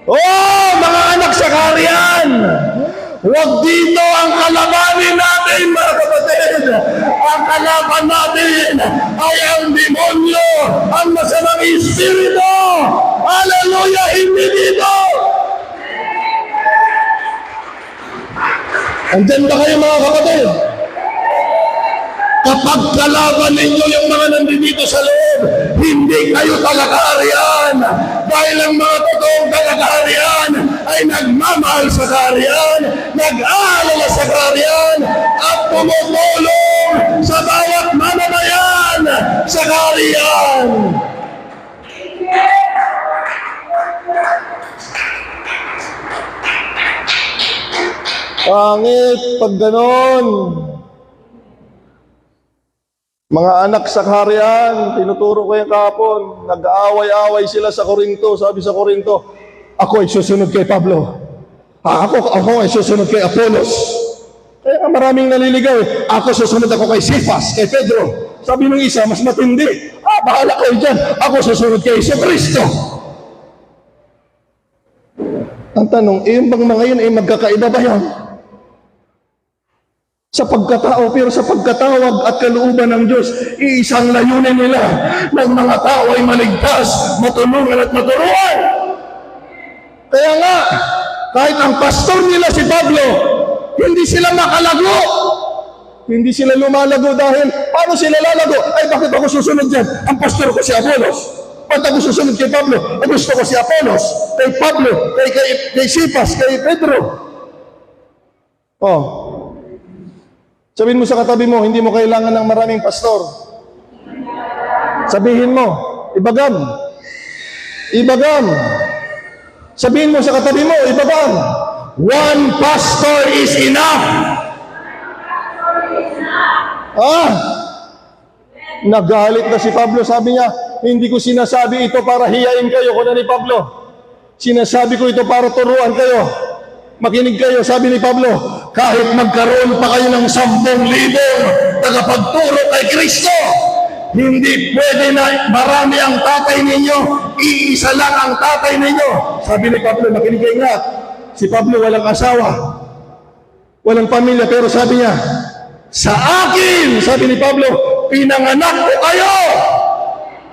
Oh, mga anak sa kaharian, huwag dito ang kalabanin natin, mga kapatid. Ang kalaban natin ay ang demonyo, ang masamang espiritu. Hallelujah, hindi dito. Andyan ba kayo, mga kapatid? Kapag kalaban ninyo yung mga nandito sa loob, hindi kayo taga-kaharian. Dahil ang mga totoong taga-kaharian ay nagmamahal sa kaharian, nag-aalala sa kaharian, at tumutulong sa bawat mamamayan sa kaharian. Pangit pag ganon. Mga anak sa kaharian, tinuturo ko yung kahapon, nag-aaway-aaway sila sa Korinto. Sabi sa Korinto, ako ay susunod kay Pablo. Ako ay susunod kay Apolos. Kaya maraming naliligaw. Ako susunod ako kay Cephas, kay Pedro. Sabi ng isa, mas matindi. Bahala kayo dyan. Ako susunod kay Jesucristo. Ang tanong, yung bang mga yun ay magkakaiba ba yan? Sa pagkatao, pero sa pagkatawag at kalooban ng Diyos, iisang layunin nila ng mga tao ay maligtas, matulungan at maturuan. Kaya nga, kahit ang pastor nila si Pablo, hindi sila makalago. Hindi sila lumalago dahil, paano sila lalago? Ay, bakit ako susunod dyan? Ang pastor ko si Apolos. Bakit ako susunod kay Pablo? Ay, gusto ko si Apolos, kay Pablo, kay Cephas, kay Pedro. Oh, sabihin mo sa katabi mo, hindi mo kailangan ng maraming pastor. Sabihin mo, ibagam. Ibagam. Sabihin mo sa katabi mo, ibagam. One pastor is enough. Nagalit na si Pablo. Sabi niya, hindi ko sinasabi ito para hiyain kayo, kuna ni Pablo. Sinasabi ko ito para turuan kayo. Makinig kayo, sabi ni Pablo, kahit magkaroon pa kayo ng 10,000 tagapagturo kay Kristo, hindi pwede na marami ang tatay ninyo, iisa lang ang tatay ninyo. Sabi ni Pablo, makinig kayo nga, si Pablo walang asawa, walang pamilya, pero sabi niya, sa akin, sabi ni Pablo, pinanganak ko kayo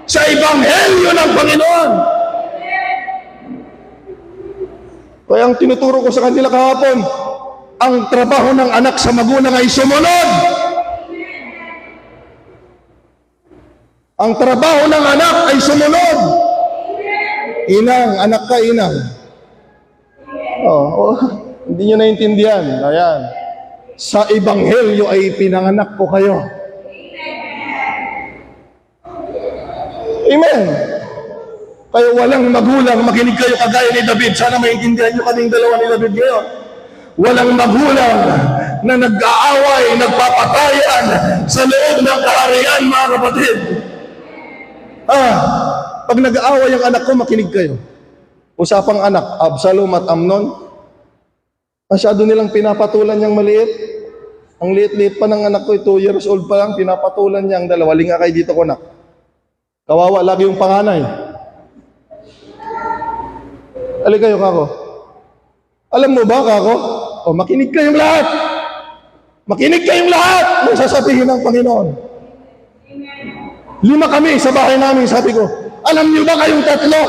sa Ebanghelyo ng Panginoon. Kaya ang tinuturo ko sa kanila kahapon, ang trabaho ng anak sa magulang ay sumunod. Ang trabaho ng anak ay sumunod. Inang, anak ka, inang. Hindi nyo naintindihan. Ayan. Sa Ebanghelyo ay pinanganak ko kayo. Amen. Kaya walang magulang, makinig kayo kagaya ni David. Sana maintindihan nyo kaming dalawa ni David ngayon. Walang magulang na nag-aaway, nagpapatayan sa loob ng kaharian, mga kapatid. Pag nag-aaway ang anak ko, makinig kayo. Usapang anak, Absalom at Amnon, masyado nilang pinapatulan niyang maliit. Ang liit-liit pa ng anak ko, 2 years old pa lang, pinapatulan niya ang dalawa. Linga kayo dito ko, anak. Kawawa lagi yung panganay. Ali kayo, kako. Alam mo ba, kako? Makinig kayong lahat. Makinig kayong lahat ng sasabihin ng Panginoon. 5 kami sa bahay namin, sabi ko, Alam niyo ba kayong tatlo?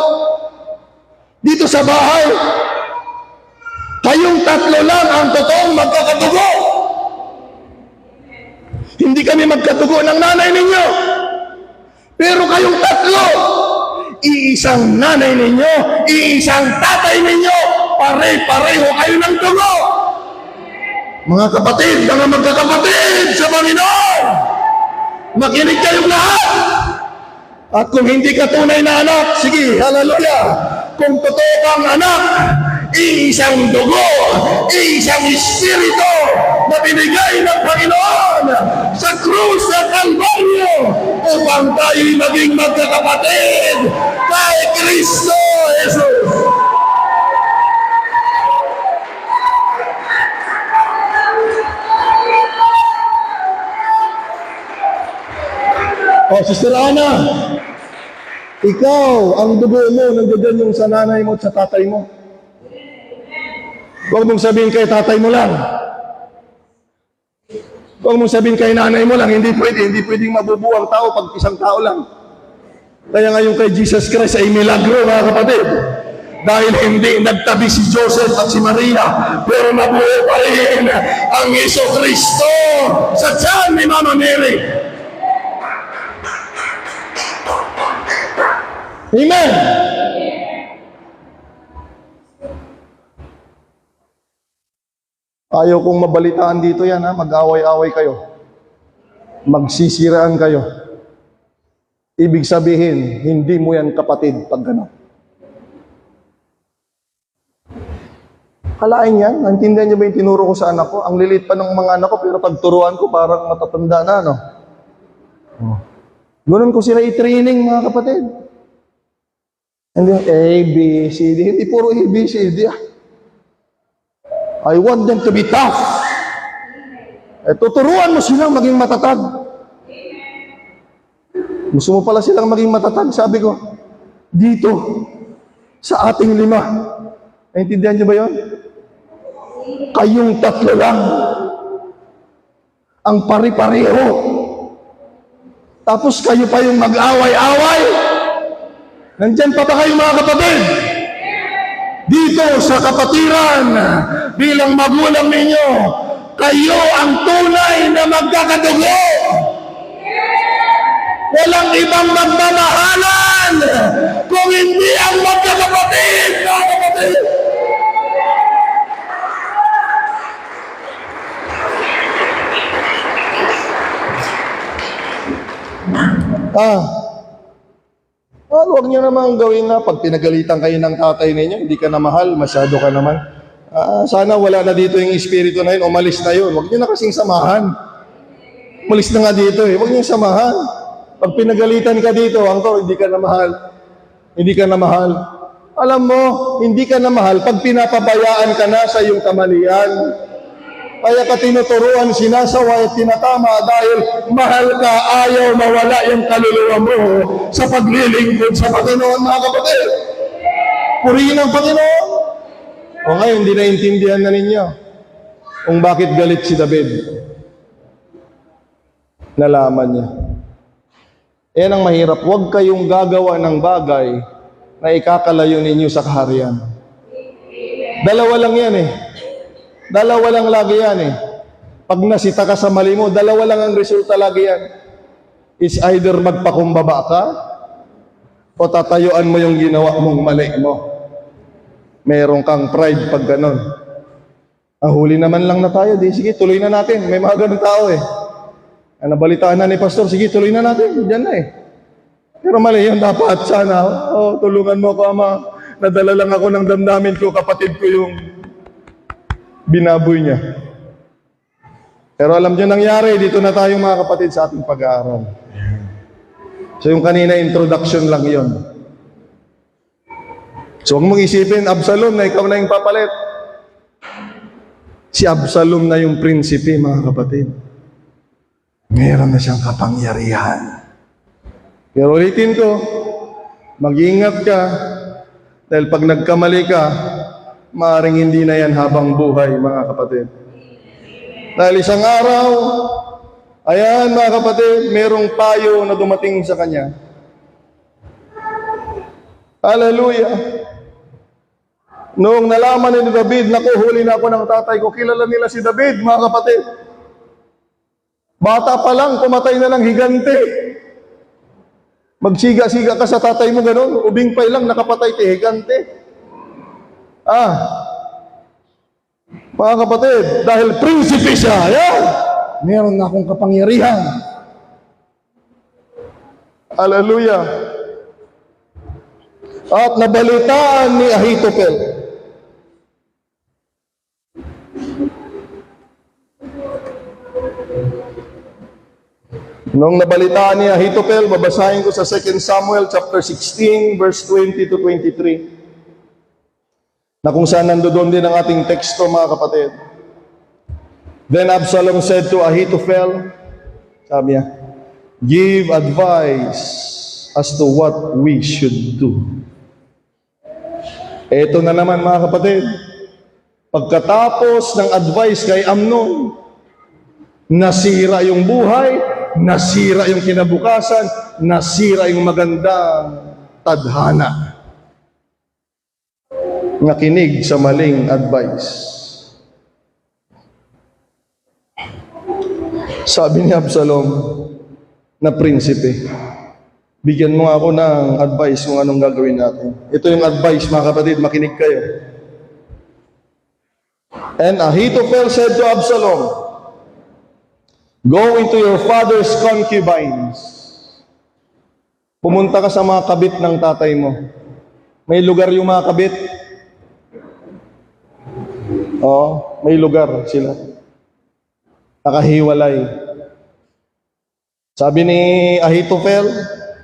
Dito sa bahay, kayong tatlo lang ang totoong magkakadugo. Hindi kami magkadugo ng nanay ninyo. Pero kayong tatlo, iisang nanay ninyo, iisang tatay ninyo, pare-pareho kayo ng dugo. Mga kapatid, mga magkakapatid sa Panginoon, makinig kayong lahat. At kung hindi ka tunay na anak, sige, hallelujah. Kung totoo kang anak, iisang dugo, iisang espiritu na binigay ng Panginoon sa krus ng Kalbaryo upang tayo'y maging magkakapatid kay Kristo Jesus. O, Sister Ana, ikaw, ang dugo mo, nandiyan yung sa nanay mo at sa tatay mo. Huwag mong sabihin kay tatay mo lang. Huwag mong sabihin kay nanay mo lang, hindi pwedeng mabubuo ang tao pag isang tao lang. Kaya ngayon kay Jesus Christ ay milagro, mga kapatid. Dahil hindi nagtabi si Joseph at si Maria, pero nabuo pa rin ang Yesu Kristo sa tiyan ni Mama Mary. Amen! Ayaw kong mabalitaan dito yan, ha? Mag-away-away kayo. Magsisiraan kayo. Ibig sabihin, hindi mo yan kapatid pag gano'n. Kalain yan? Naintindihan niyo ba yung tinuro ko sa anak ko? Ang lilit pa ng mga anak ko, pero pagturuan ko, parang matatanda na, no? Ganun ko sila i-training, mga kapatid. Hindi A, B, C, D. Hindi puro A, B, C, D. I want them to be tough. Tuturuan mo silang maging matatag. Gusto mo pala silang maging matatag? Sabi ko, dito, sa ating 5. Naintindihan niyo ba yun? Kayong 3 lang. Ang pari-pareho. Tapos kayo pa yung mag-away-away. Nandyan pa ba kayo, mga kapatid? Dito sa kapatiran, bilang magulang ninyo, kayo ang tunay na magkakadugo. Walang ibang magmamahalan kung hindi ang magkakapatid, mga kapatid. Huwag niyo naman gawin na pag pinagalitan kayo ng tatay ninyo, hindi ka na mahal, masyado ka naman. Sana wala na dito yung espiritu na yun, umalis na yun. Huwag niyo na kasing samahan. Umalis na nga dito eh, huwag niyo samahan. Pag pinagalitan ka dito, hindi ka na mahal. Hindi ka na mahal. Alam mo, hindi ka na mahal pag pinapabayaan ka na sa iyong kamalian. Kaya ka tinuturuan, sinasaway at tinatama dahil mahal ka, ayaw mawala yung kaluluwa mo sa paglilingkod sa Panginoon, mga kapatid. Purihin ang Panginoon. O ngayon, hindi naintindihan na ninyo kung bakit galit si David. Nalaman niya. Yan ang mahirap. Huwag kayong gagawa ng bagay na ikakalayo ninyo sa kaharian. Dalawa lang yan eh. Dalawa lang lagi yan eh. Pag nasita ka sa mali mo, dalawa lang ang resulta lagi yan. It's either magpakumbaba ka o tatayuan mo yung ginawa mong mali mo. Meron kang pride pag ganon. Huli naman lang na tayo. Di, sige, tuloy na natin. May mga ganun tao eh. Nabalitaan na ni Pastor, sige, tuloy na natin. Diyan na eh. Pero mali yun, dapat sana, tulungan mo ako, Ama. Nadala lang ako ng damdamin ko, kapatid ko yung binaboy niya. Pero alam niyo nangyari, dito na tayo mga kapatid sa ating pag-aaral. So yung kanina introduction lang yon. So huwag mong isipin, Absalom na ikaw na yung papalit. Si Absalom na yung prinsipe, mga kapatid. Meron na siyang kapangyarihan. Pero ulitin ko, mag-ingat ka, dahil pag nagkamali ka, maaaring hindi na yan habang buhay, mga kapatid. Dahil isang araw, ayan mga kapatid, merong payo na dumating sa kanya. Hallelujah. Noong nalaman ni David, naku, huli na ako ng tatay ko, kilala nila si David, mga kapatid. Bata pa lang, pumatay na ng higante. Magsiga-siga ka sa tatay mo ganun, ubing pay lang, nakapatay ti higante. Mga kapatid, dahil prinsipe siya, yan, meron na akong kapangyarihan. Hallelujah. At nabalitaan ni Ahitofel. Nung nabalitaan ni Ahitofel, babasahin ko sa 2 Samuel chapter 16, verse 20 to 23. Na kung saan nandoon din ang ating teksto, mga kapatid. Then Absalom said to Ahitofel, sabi niya, give advice as to what we should do. Ito na naman, mga kapatid. Pagkatapos ng advice kay Amnon, nasira yung buhay, nasira yung kinabukasan, nasira yung magandang tadhana. Nakinig sa maling advice. Sabi ni Absalom na prinsipe, bigyan mo ako ng advice kung anong gagawin natin. Ito yung advice, mga kapatid, makinig kayo. And Ahitofel said to Absalom, go into your father's concubines. Pumunta ka sa mga kabit ng tatay mo. May lugar yung mga kabit. Oo, may lugar sila. Nakahiwalay. Sabi ni Ahitofel,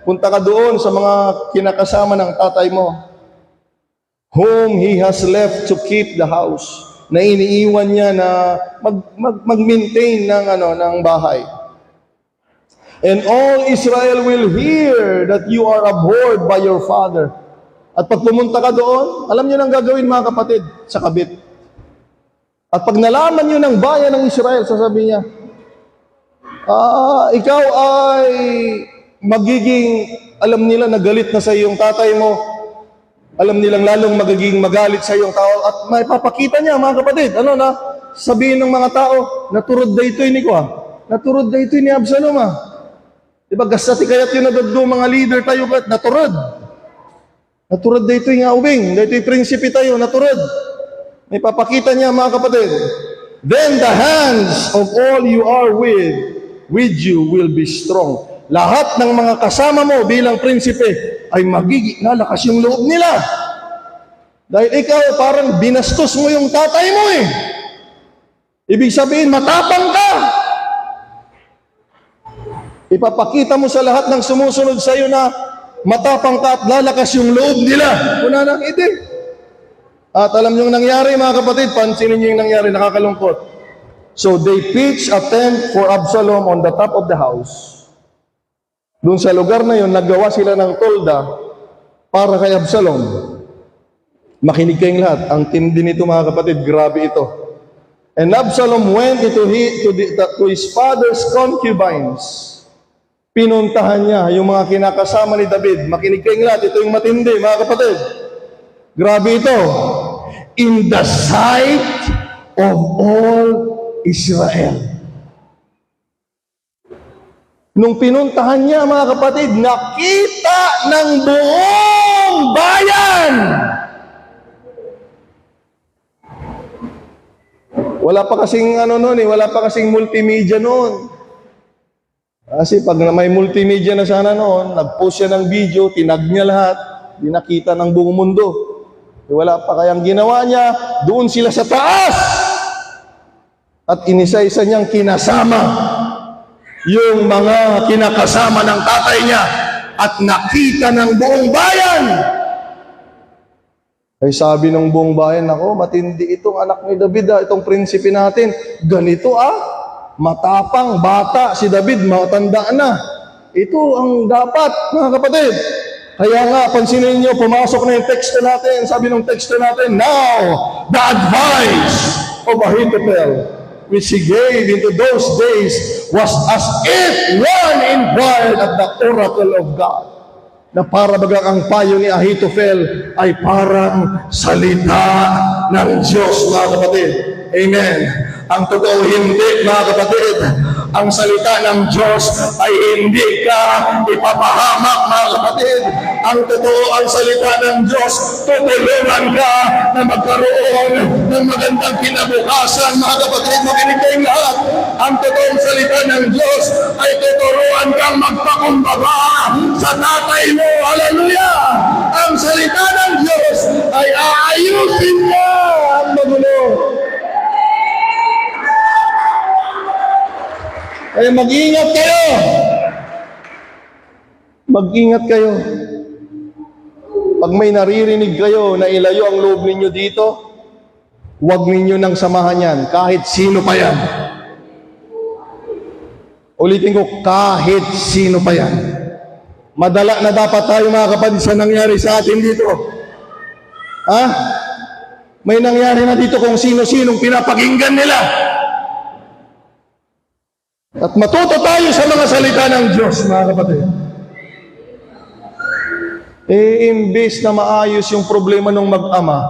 punta ka doon sa mga kinakasama ng tatay mo, whom he has left to keep the house, na iniiwan niya na mag-maintain ng bahay. And all Israel will hear that you are abhorred by your father. At pag pumunta ka doon, alam niyo nang gagawin, mga kapatid, sa kabit. At pag nalaman niyo ng bayan ng Israel, sasabihin niya, ikaw ay magiging, alam nila na galit na sa iyong tatay mo, alam nilang lalong magiging magalit sa iyong tao, at may papakita niya, mga kapatid, sabihin ng mga tao, naturod da ito ni ko, naturod da ito ni Absalom, diba, gasati kaya't yun nadaddo mga leader tayo, naturod da ito nga ubing, da ito'y prinsipe tayo, naturod. May papakita niya, mga kapatid, then the hands of all you are with you will be strong. Lahat ng mga kasama mo bilang prinsipe ay magiging lalakas yung loob nila. Dahil ikaw parang binastos mo yung tatay mo eh. Ibig sabihin, matapang ka. Ipapakita mo sa lahat ng sumusunod sa iyo na matapang ka at lalakas yung loob nila. Una nang iti. At alam niyo yung nangyari, mga kapatid, pansinin niyo yung nangyari, nakakalungkot. So they pitched a tent for Absalom on the top of the house. Doon sa lugar na yun, naggawa sila ng tolda para kay Absalom. Makinig kayong lahat. Ang tindi nito, mga kapatid, grabe ito. And Absalom went to his father's concubines. Pinuntahan niya yung mga kinakasama ni David. Makinig kayong lahat. Ito yung matindi, mga kapatid. Grabe ito. In the sight of all Israel. Nung pinuntahan niya, mga kapatid, nakita ng buong bayan. Wala pa kasing wala pa kasing multimedia noon. Kasi pag may multimedia na sana noon, nag-post siya ng video, tinag niya lahat, di nakita ng buong mundo. Wala pa, kayang ginawa niya, doon sila sa taas. At inisa-isa niyang kinasama yung mga kinakasama ng tatay niya at nakita ng buong bayan. Ay sabi ng buong bayan, ako, matindi itong anak ni David, itong prinsipe natin. Ganito matapang bata si David, matanda na. Ito ang dapat, mga kapatid. Kaya nga, pansinin niyo, pumasok na yung teksto natin. Sabi ng teksto natin, now, the advice of Ahitofel, which he gave into those days, was as if one inquired at the oracle of God. na para bagang ang payo ni Ahitofel ay parang salita ng Diyos, mga kapatid. Amen. Ang totoo hindi, mga kapatid. Ang salita ng Diyos ay hindi ka ipapahamak, mga kapatid. Ang totoo, ang salita ng Diyos, tutulungan ka na magkaroon ng magandang kinabukasan, mga kapatid. Makinig kayong lahat. Ang totoong salita ng Diyos ay tuturuan kang magpakumbaba sa tatay mo. Hallelujah! Ang salita ng Diyos ay aayusin niya ang magulo. Kaya mag-ingat kayo. Mag-ingat kayo. Pag may naririnig kayo na ilayo ang loob ninyo dito, huwag ninyo nang samahan yan, kahit sino pa yan. Ulitin ko, kahit sino pa yan. Madala na dapat tayo, mga kapatid, sa nangyari sa atin dito. Ha? May nangyari na dito kung sino-sinong pinapakinggan nila. At matuto tayo sa mga salita ng Diyos, mga kapatid. Imbes na maayos yung problema ng mag-ama,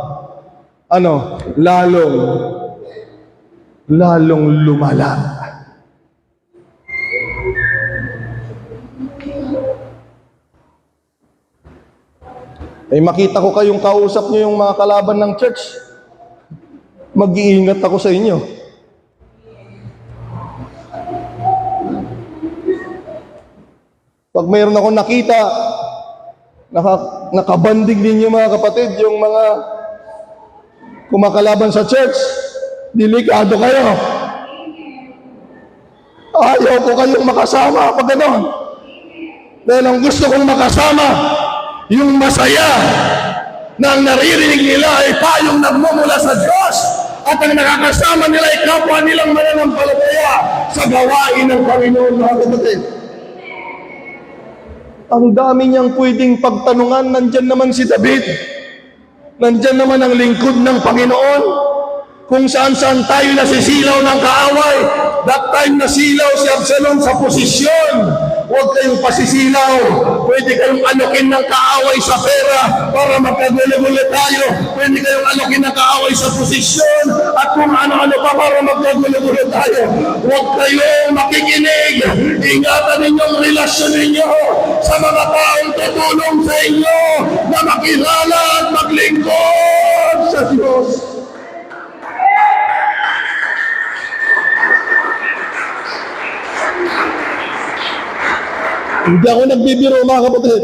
lalong lumala. Makita ko kayong kausap nyo yung mga kalaban ng church, mag-iingat ako sa inyo. Pag mayroon akong nakita, nakabanding ninyo, mga kapatid, yung mga kumakalaban sa church, delikado kayo. Ayaw ko kayong makasama pag gano'n. Dahil ang gusto kong makasama, yung masaya na ang naririnig nila ay tayong nagmumula sa Diyos at ang nakakasama nila ay kapwa nilang mananampalataya sa gawain ng Panginoon, mga kapatid. Ang dami niyang pwedeng pagtanungan. Nandyan naman si David. Nandyan naman ang lingkod ng Panginoon. Kung saan-saan tayo nasisilaw ng kaaway. That time nasilaw si Absalom sa posisyon. Huwag kayong pasisilaw. Pwede kayong anukin ng kaaway sa pera para magkagulo-gulo tayo. Pwede kayong anukin ng kaaway sa posisyon at kung ano-ano pa para magkagulo-gulo tayo. Huwag kayong makikinig. Ingatan ninyong relasyon ninyo sa mga taong tutulong sa inyo na makilala at maglingkod sa Diyos. Hindi ako nagbibiro, mga kapatid.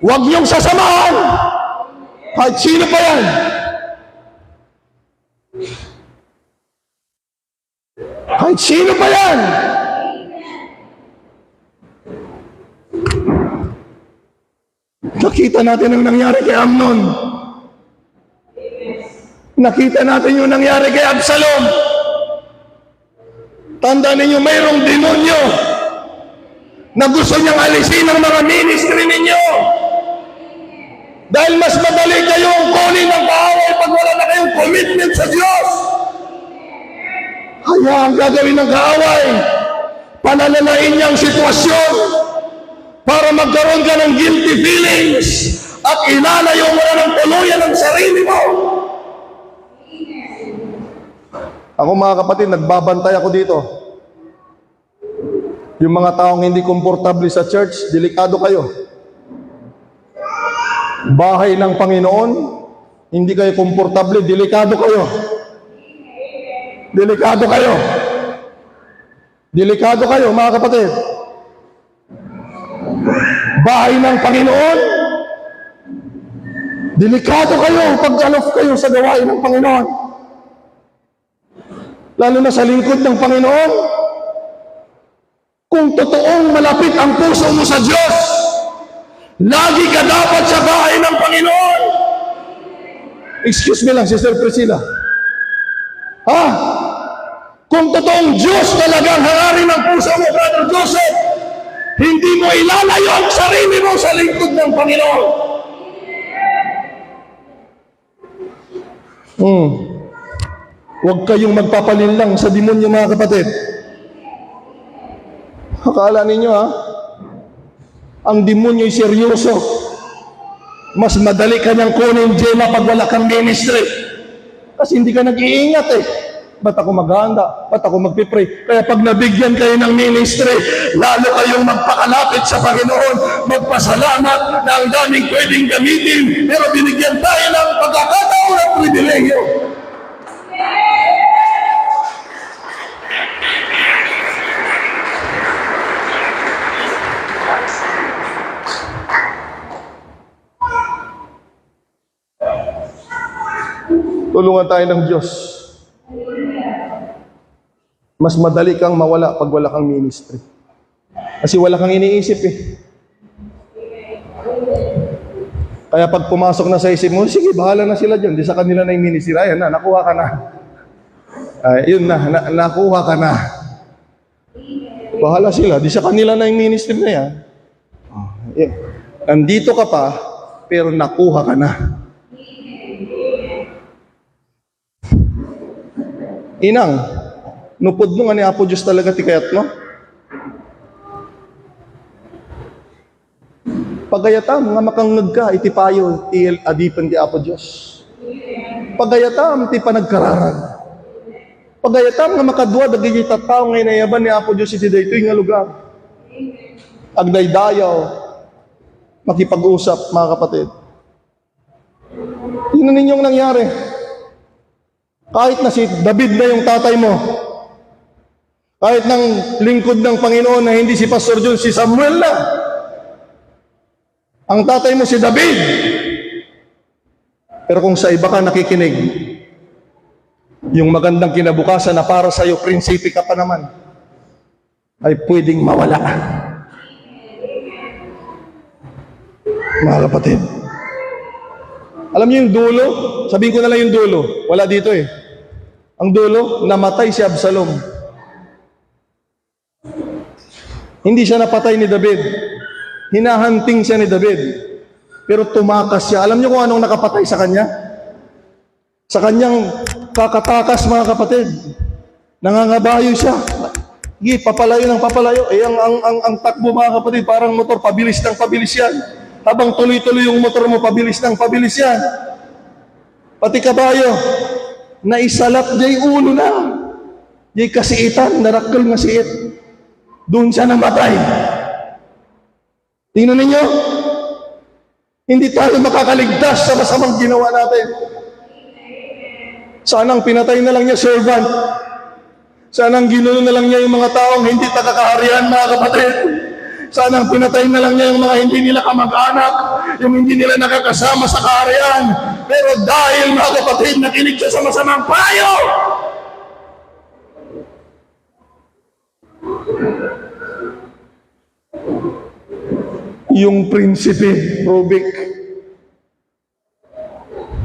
Huwag niyong sasamahan. Kahit sino pa yan. Kahit sino pa yan. Nakita natin ang nangyari kay Amnon. Nakita natin yung nangyari kay Absalom. Tandaan ninyo, mayroong demonyo na gusto niyang alisin ang mga ministry ninyo. Dahil mas madali kayong kunin ng kaaway pag wala na kayong commitment sa Diyos. Kaya ang gagawin ng kaaway, pananalain niya ang sitwasyon para magkaroon ka ng guilty feelings at ilalayo mo na ng tuluyan ang sarili mo. Ako, mga kapatid, nagbabantay ako dito. Yung mga taong hindi komportable sa church, delikado kayo. Bahay ng Panginoon, hindi kayo komportable, delikado kayo. Delikado kayo. Delikado kayo, mga kapatid. Bahay ng Panginoon, delikado kayo pag kayo sa gawain ng Panginoon. Lalo na sa lingkod ng Panginoon. Kung totoong malapit ang puso mo sa Diyos, lagi ka dapat sa bahay ng Panginoon. Excuse me lang, Sister Priscilla. Ha? Kung totoong Diyos talagang hangarin ang puso mo, Brother Joseph, hindi mo ilalayo ang sarili mo sa lingkod ng Panginoon. Huwag kayong magpapalinlang sa demonyo, mga kapatid. Akala ninyo, ha? Ang demonyo'y seryoso. Mas madali ka niyang kunin, Gemma, pag wala kang ministry. Kasi hindi ka nag-iingat eh. Ba't ako maghahanda? Ba't ako magpipray? Kaya pag nabigyan kayo ng ministry, lalo kayong magpakalapit sa Panginoon, magpasalamat na ang daming pwedeng gamitin, pero binigyan tayo ng pagkakataon at pribilegyo. Tulungan tayo ng Diyos. Mas madali kang mawala pag wala kang ministry. Kasi wala kang iniisip eh. Kaya pag pumasok na sa isip mo, sige, bahala na sila dyan. Di sa kanila na yung ministry. Ayan na, nakuha ka na. Yun na, nakuha ka na. Bahala sila. Di sa kanila na yung ministry na yan. Nandito ka pa, pero nakuha ka na. Inang, nupod mo nga ni Apo Diyos talaga ti kayat mo? Pagayatam nga makangag ka, iti payo, ti adipan ti Apo Diyos. Pagayatam, ti panagkararan. Pagayatam nga makadwa, dagigay tataw ngay nayaban ni Apo Diyos iti daytoy nga lugar. Agdaydayaw, makipag-usap, mga kapatid. Tingnan ninyong nangyari. Kahit na si David na yung tatay mo, kahit ng lingkod ng Panginoon na hindi si Pastor John, si Samuel na. Ang tatay mo si David. Pero kung sa iba ka nakikinig, yung magandang kinabukasan na para sa'yo, prinsipi ka pa naman, ay pwedeng mawala. Mga kapatid. Alam niyo yung dulo? Sabihin ko na lang yung dulo. Wala dito eh. Ang dulo, namatay si Absalom. Hindi siya napatay ni David. Hinahunting siya ni David. Pero tumakas siya. Alam niyo kung anong nakapatay sa kanya? Sa kanyang kakatakas, mga kapatid. Nangangabayo siya. Sige, papalayo ng papalayo. Eh, ang takbo, mga kapatid, parang motor, pabilis ng pabilis yan. Habang tuloy-tuloy yung motor mo, pabilis ng pabilis yan. Pati kabayo, naisalap jay ulo na. Jay kasiitan, narakal nga siit. Doon siya namatay. Tingnan ninyo, hindi tayo makakaligtas sa masamang ginawa natin. Sanang pinatay na lang niya servant. Sanang ginulo na lang niya yung mga taong hindi takakaharian, mga kapatid. Sanang pinatay na lang niya yung mga hindi nila kamag-anak, yung hindi nila nakakasama sa kaharian. Pero dahil, mga kapatid, nakinig siya sa masamang payo, yung prinsipe, Robic,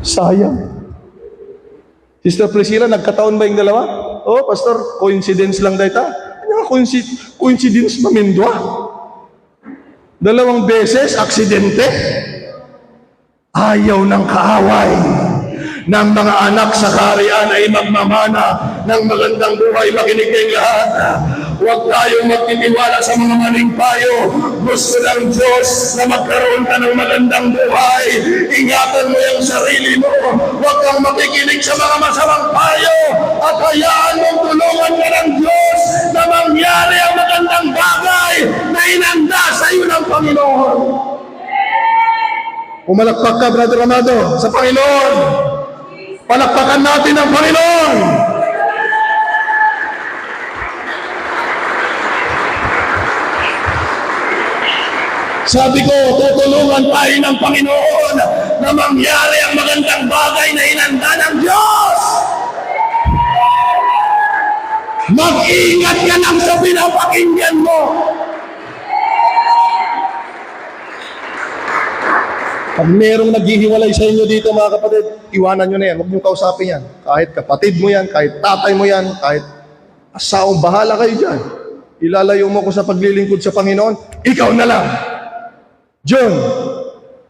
sayang. Sister Priscilla, nagkataon ba yung dalawa? Oh, Pastor, coincidence lang dahil ta. Ano coincidence mamindwa? Dalawang beses, aksidente. Ayaw ng kaaway ng mga anak sa kaharian ay magmamana ng magandang buhay. Makinig kayong lahat. Huwag tayong magtitiwala sa mga maling payo. Gusto ng Diyos na magkaroon ka ng magandang buhay. Ingatan mo yung sarili mo. Huwag kang makikinig sa mga masamang payo. At hayaan mong tulungan ka ng Diyos na mangyari ang magandang bagay na inanda sa iyo ng Panginoon. Pumalakpak ka, Brother Amado, sa Panginoon. Palakpakan natin ang Panginoon. Sabi ko, tutulungan tayo ng Panginoon na mangyari ang magandang bagay na inanda ng Diyos. Mag-ingat ka lang sa pinapakinggan mo. Pag merong naghihiwalay sa inyo dito, mga kapatid, iwanan nyo na yan. Huwag nyo kausapin yan. Kahit kapatid mo yan, kahit tatay mo yan, kahit asaong bahala kayo dyan. Ilalayo mo ko sa paglilingkod sa Panginoon, ikaw na lang. John,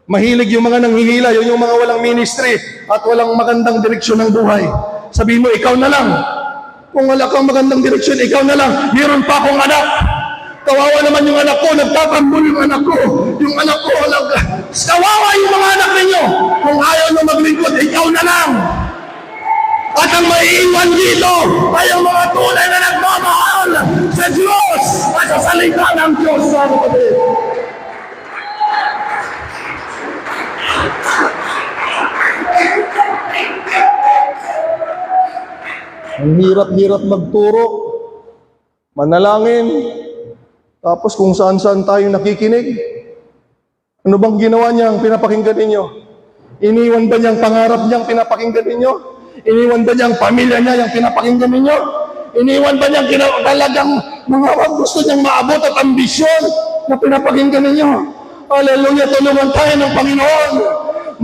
mahilig yung mga nanghihila, yung mga walang ministry at walang magandang direksyon ng buhay. Sabihin mo, ikaw na lang. Kung wala kang magandang direksyon, ikaw na lang. Meron pa akong anak. Kawawa naman yung anak ko, nagtatanggol yung anak ko. Yung anak ko, kawawa yung mga anak ninyo. Kung ayaw nyo maglingkod, ikaw na lang. At ang maiiwan dito ay ang mga tunay na nagmamahal sa Diyos at sa salita ng Diyos. Sa kapatid. Ang hirap-hirap magturo, manalangin, tapos kung saan-saan tayo nakikinig. Ano bang ginawa niyang pinapakinggan ninyo? Iniwan ba niyang pangarap niyang pinapakinggan ninyo? Iniwan ba niyang pamilya niya yung pinapakinggan ninyo? Iniwan ba niyang talagang mga gusto niyang maabot at ambisyon na pinapakinggan ninyo? Hallelujah, tulungan tayo ng Panginoon.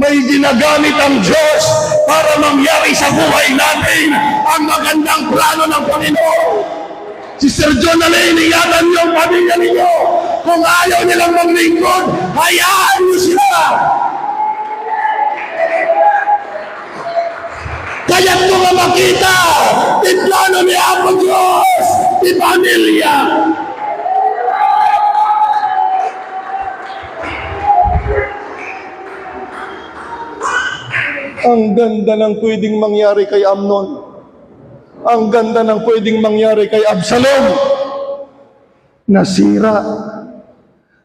May ginagamit ang Diyos para mangyari sa buhay natin ang magandang plano ng Panginoon. Sister John Alain, ingatan niyo ang pamilya ninyo. Kung ayaw nilang maglingkod, hayaan niyo sila. Kaya't ko nga makita, plano ni Apo Diyos, di pamilya. Ang ganda ng pwedeng mangyari kay Amnon. Ang ganda ng pwedeng mangyari kay Absalom. Nasira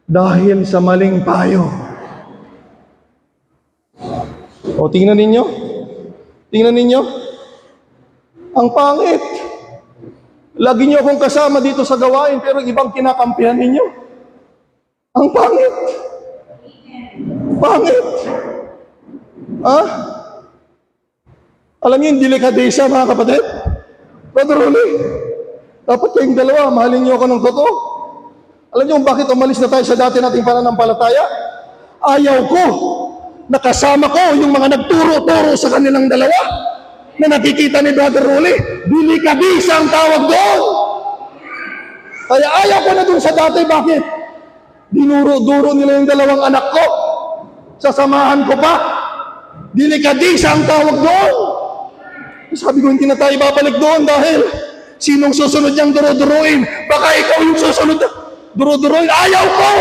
dahil sa maling payo. O, tingnan ninyo. Tingnan ninyo. Ang pangit. Lagi niyo akong kasama dito sa gawain, pero ibang kinakampihan ninyo. Ang pangit. Pangit. Ha? Alam niyo yung delikadesa, mga kapatid? Brother Rolly, dapat kayong dalawa, mahalin niyo ako ng totoo. Alam niyo kung bakit umalis na tayo sa dati nating pananampalataya? Ayaw ko, nakasama ko yung mga nagturo-turo sa kanilang dalawa na nakikita ni Brother Rolly. Delikadesa ang tawag doon. Kaya ayaw ko na dun sa dati. Bakit? Dinuro-duro nila yung dalawang anak ko. Sasamahan ko pa. Delikadesa ang tawag doon. Sabi ko, hindi na tayo babalik doon dahil sinong susunod niyang duro-duruin? Baka ikaw yung susunod na duro-duruin. Ayaw ko!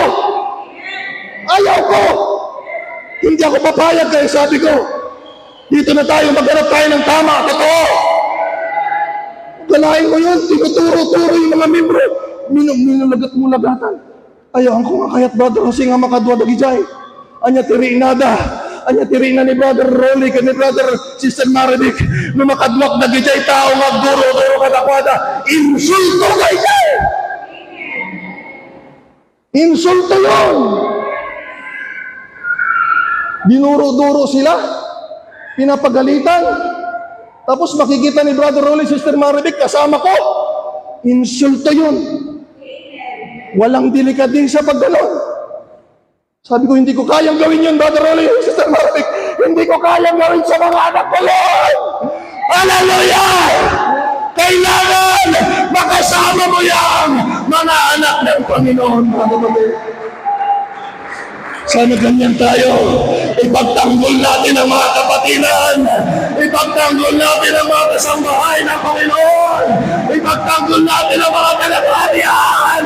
Ayaw ko! Hindi ako papayag, kaya sabi ko, dito na tayo, maghanap tayo ng tama. Totoo! Galahin mo yun, tinuturo-turo yung mga membro. Minulagat mo lagatan. Ayaw ko nga kaya't Brother Jose nga makadwa dagijay. Anya tiriinada. Anya tirina ni Brother Rolly, ni Brother Sister Marivic, lumakadwak na gijay tao, magduro-duro katakwada. Insulto kayo! Insulto yun! Dinuro-duro sila, pinapagalitan, tapos makikita ni Brother Rolly, Sister Marivic, kasama ko. Insulto yun. Walang delikadesa pag gano'n. Sabi ko, hindi ko kayang gawin yun, Brother Rolly, Sister Marivic. Hindi ko kayang gawin sa mga anak ko, Lord. Hallelujah! Kailangan makasama mo yan, mga anak ng Panginoon, Brother Rolly. Sana ganyan tayo. Ipagtanggol natin ang mga kapatinan. Ipagtanggol natin ang mga kasambahay ng Panginoon. Ipagtanggol natin ang mga talagarian.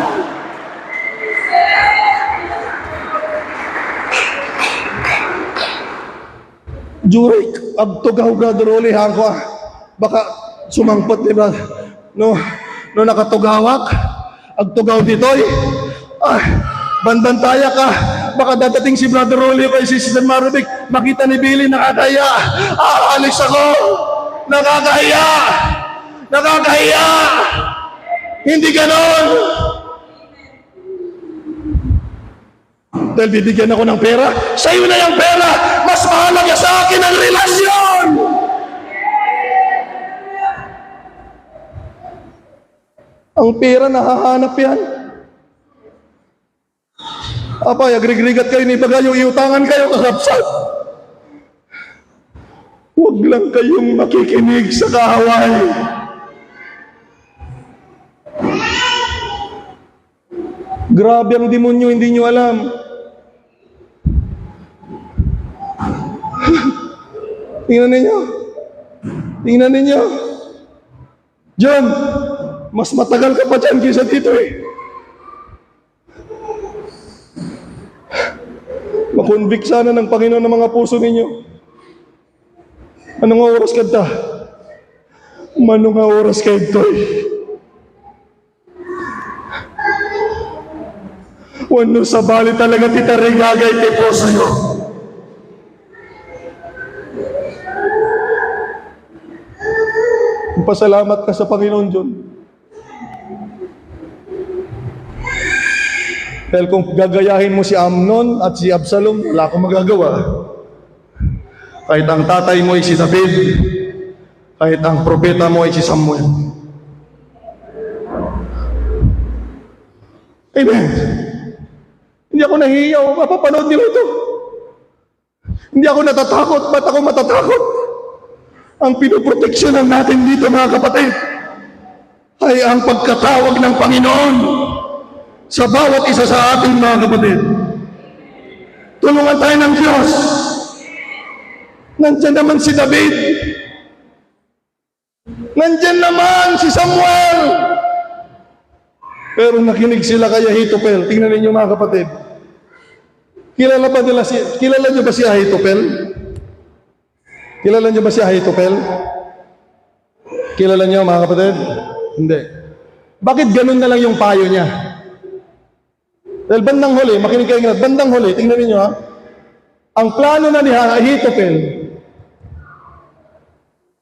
Jurik, abtugaw, Brother Rolly, hangko. Baka sumangpot, di ba? No nakatugawak, agtugaw ditoy. Bandantaya ka. Baka dadating si Brother Rolly kay si Sister Marivic, makita ni Billy, nakakaya. Alis ako. Nakakahiya. Nakakahiya. Hindi ganon. Dahil bibigyan ako ng pera, sa'yo na yung pera. Mas mahalaga sa akin ang relasyon. Ang pera, nahahanap yan. Apay, agrig-rigat kayo ni Bagayo, iutangan kayo kasapsap. Huwag lang kayong makikinig sa kaaway. Grabe ang demonyo, hindi nyo alam. Tingnan ninyo. Tingnan ninyo. John, mas matagal ka pa dyan kaysa dito eh. Makonvict sana ng Panginoon ng mga puso ninyo. Anong oras kanta? Manong nga oras kayo to'y. Wano sa bali talaga titaray gagay kay po sa'yo. Pasalamat ka sa Panginoon John. Dahil kung gagayahin mo si Amnon at si Absalom, wala akong magagawa. Kahit ang tatay mo ay si David, kahit ang propeta mo ay si Samuel. Amen. Hindi ako nahihiyaw, mapapanood nila ito. Hindi ako natatakot, ba't ako matatakot? Ang pinoproteksyonan natin dito mga kapatid ay ang pagkatawag ng Panginoon sa bawat isa sa ating mga kapatid. Tulungan tayo ng Diyos. Nandyan naman si David. Nandyan naman si Samuel. Pero nakinig sila kay Ahitopel. Tingnan ninyo mga kapatid. Kilala niyo ba si Ahitopel? Kilala niyo ba si Ahitopel? Kilala niyo mga kapatid? Hindi. Bakit ganun na lang yung payo niya? Dahil bandang huli, makinig kayo nga, bandang huli, tingnan niyo ha, ang plano na ni Ahitopel,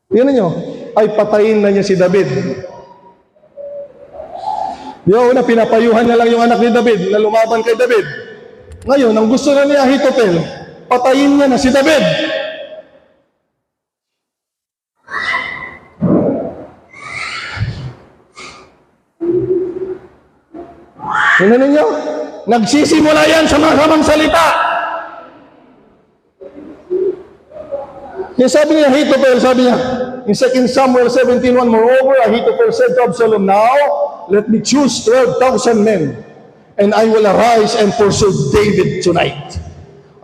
tingnan niyo, ay patayin na niya si David. Yung una, pinapayuhan na lang yung anak ni David na lumaban kay David. Ngayon, ang gusto na ni Ahitopel, patayin niya na si David. Tingnan ninyo, nagsisimula yan sa masamang salita. Yung sabi niya, Ahitopel, sabi niya, in 2 Samuel 17:1, moreover, Ahitopel said to Absalom, now, let me choose 12,000 men, and I will arise and pursue David tonight.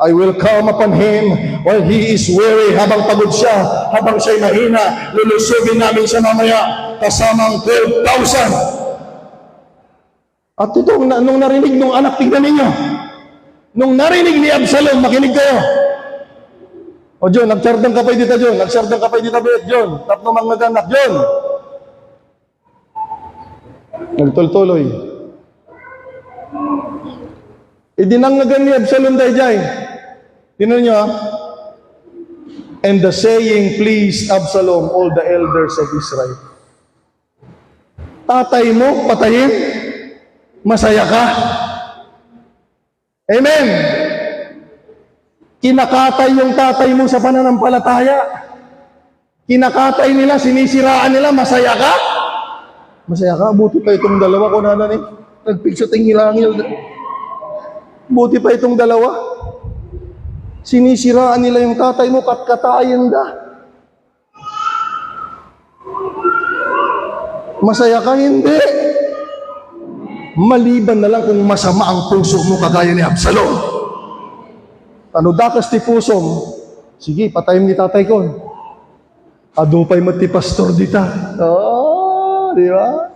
I will come upon him while he is weary, habang pagod siya, habang siya'y mahina, lulusugin namin siya mamaya, kasamang 12,000. At ito, nung narinig nung anak, tignan ninyo. Nung narinig ni Absalom, makinig kayo. O John, nagtsardang kapay dito, John. Nagtsardang kapay dito, John. Tapno mga anak, John. Nagtultuloy. Idinangagan ni Absalom dahil dyan. Tignan nyo, ha? And the saying pleased Absalom, all the elders of Israel. Tatay mo, patayin? Masaya ka? Amen. Kinakatay yung tatay mo sa pananampalataya. Kinakatay nila, sinisiraan nila, masaya ka? Masaya ka? Buti pa itong dalawa ko na ni. Nagpiksa tingilangil. Buti pa itong dalawa. Sinisiraan nila yung tatay mo, katkatayin ka. Masaya ka? Hindi. Maliban na lang kung masama ang puso mo kagaya ni Absalom. Ano dakas ti pusom? Sige, patayin ni tatay ko. Adupay mo ti pastor dita. Oh, di ba?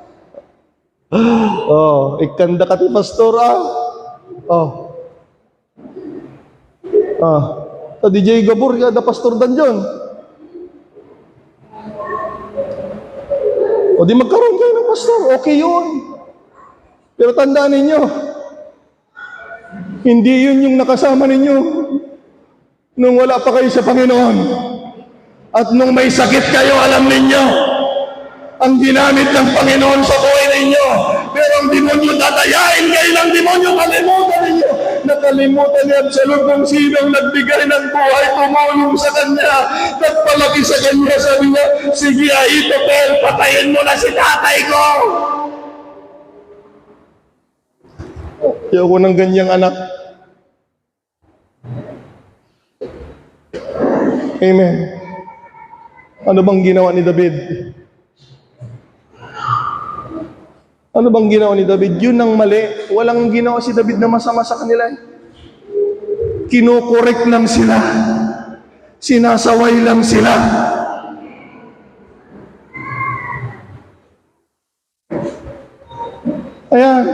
Oh, ikanda ka ti pastor Oh. Ta DJ Gabor, da pastor dan dyan. O di magkaroon kayo ng pastor, okay yun. Pero tandaan ninyo, hindi yun yung nakasama ninyo nung wala pa kayo sa Panginoon. At nung may sakit kayo, alam ninyo, ang ginamit ng Panginoon sa buhay ninyo. Pero ang demonyo, dadayain kayo ng demonyo, kalimutan ninyo. Nakalimutan ni Absalom kung sino ang nagbigay ng buhay, tumulong sa kanya, nagpalaki sa kanya, sabi niya, sige Ahitopel, patayin mo na si tatay ko. Ayoko ng ganyang anak. Amen. Ano bang ginawa ni David? Ano bang ginawa ni David? Yun ang mali. Walang ginawa si David na masama sa kanila. Kinokorek lang sila. Sinasaway lang sila. Ayan.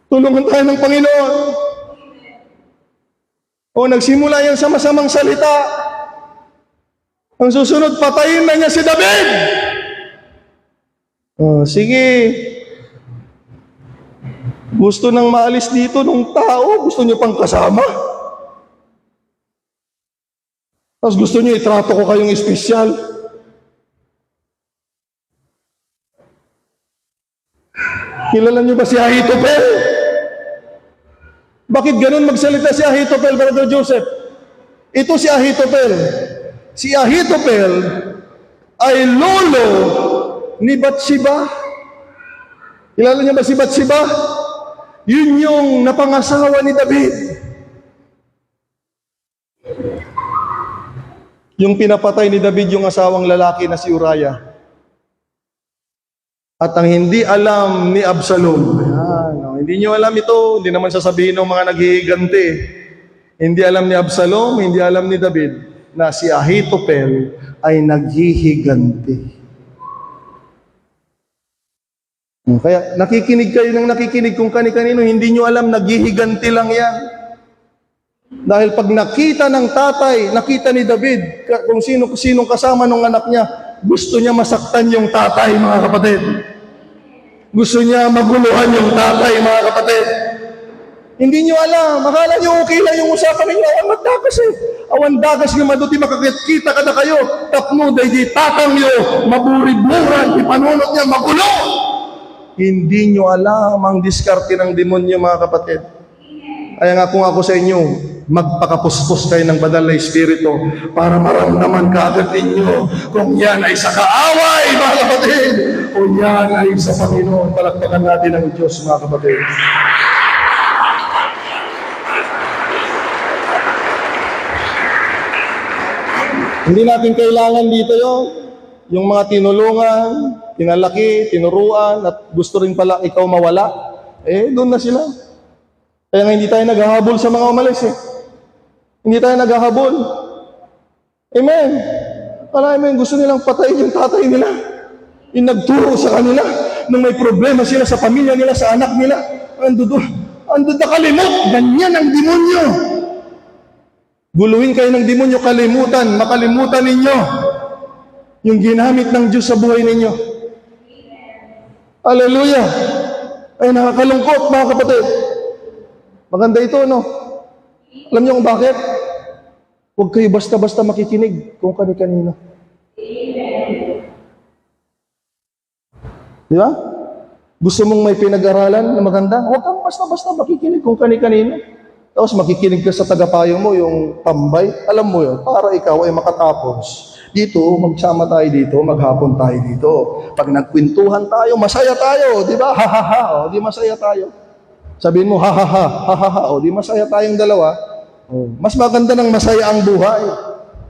Tulungan tayo ng Panginoon. O nagsimula yan sa masamang salita. Ang susunod, patayin na niya si David. O, sige. Gusto nang maalis dito nung tao, gusto niyo pang kasama. Tapos gusto niyo itrato ko kayong espesyal. Kilala niyo ba si Ahitofel? Bakit ganun magsalita si Ahitofel, Brother Joseph? Ito si Ahitofel. Si Ahitofel ay lolo ni Bathsheba. Kilala niyo ba si Bathsheba? Yun yung napangasawa ni David. Yung pinapatay ni David yung asawang lalaki na si Uriah. At ang hindi alam ni Absalom, hindi nyo alam ito, hindi naman sasabihin ng mga naghihigante. Hindi alam ni Absalom, hindi alam ni David na si Ahitofel ay naghihigante. Kaya nakikinig kayo ng nakikinig kung kani-kanino, hindi nyo alam, naghihigante lang yan. Dahil pag nakita ng tatay, nakita ni David, kung sinong kasama ng anak niya, gusto niya masaktan yung tatay, mga kapatid. Gusto niya maguluhan yung tatay, mga kapatid. Hindi niyo alam, akala niyo okay lang yung usapan ninyo, awan dagas eh. Awan dagas nga maduti makakita ka na kayo, tapno, dahi di tatang niyo, maburiburan, ipanunot niya, magulo. Hindi niyo alam ang diskarte ng demonyo, mga kapatid. Kaya nga kung ako sa inyo, magpakapuspos kayo ng banal na Espiritu para maramdaman kaagad ninyo kung yan ay sa kaaway, mga kapatid, o yan ay sa Panginoon. Palakpakan natin ang Diyos, mga kapatid. Hindi natin kailangan dito yung mga tinulungan, tinalaki, tinuruan, at gusto rin pala ikaw mawala. Doon na sila. Kaya nga hindi tayo naghahabol sa mga umalis Hindi tayo naghahabol. Amen. Amen. Gusto nilang patayin yung tatay nila. Yung nagturo sa kanila. Nung may problema sila sa pamilya nila, sa anak nila. Ando nakalimot. Ganyan ang demonyo. Guluhin kayo ng demonyo, kalimutan. Makalimutan ninyo yung ginamit ng Diyos sa buhay ninyo. Hallelujah. Ay, nakakalungkot, mga kapatid. Maganda ito, no? Alam niyo kung bakit? Huwag kayo basta-basta makikinig kung kani-kanino. Di ba? Gusto mong may pinag-aralan na maganda? Huwag kang basta-basta makikinig kung kani-kanino. Tapos makikinig ka sa tagapayo mo, yung tambay. Alam mo yun, para ikaw ay makatapos. Dito, magsama tayo dito, maghapon tayo dito. Pag nagkwentuhan tayo, masaya tayo. Di ba? Ha-ha-ha. O, di masaya tayo. Sabihin mo, ha-ha-ha. O, di masaya tayong dalawa. O, mas maganda ng masaya ang buhay.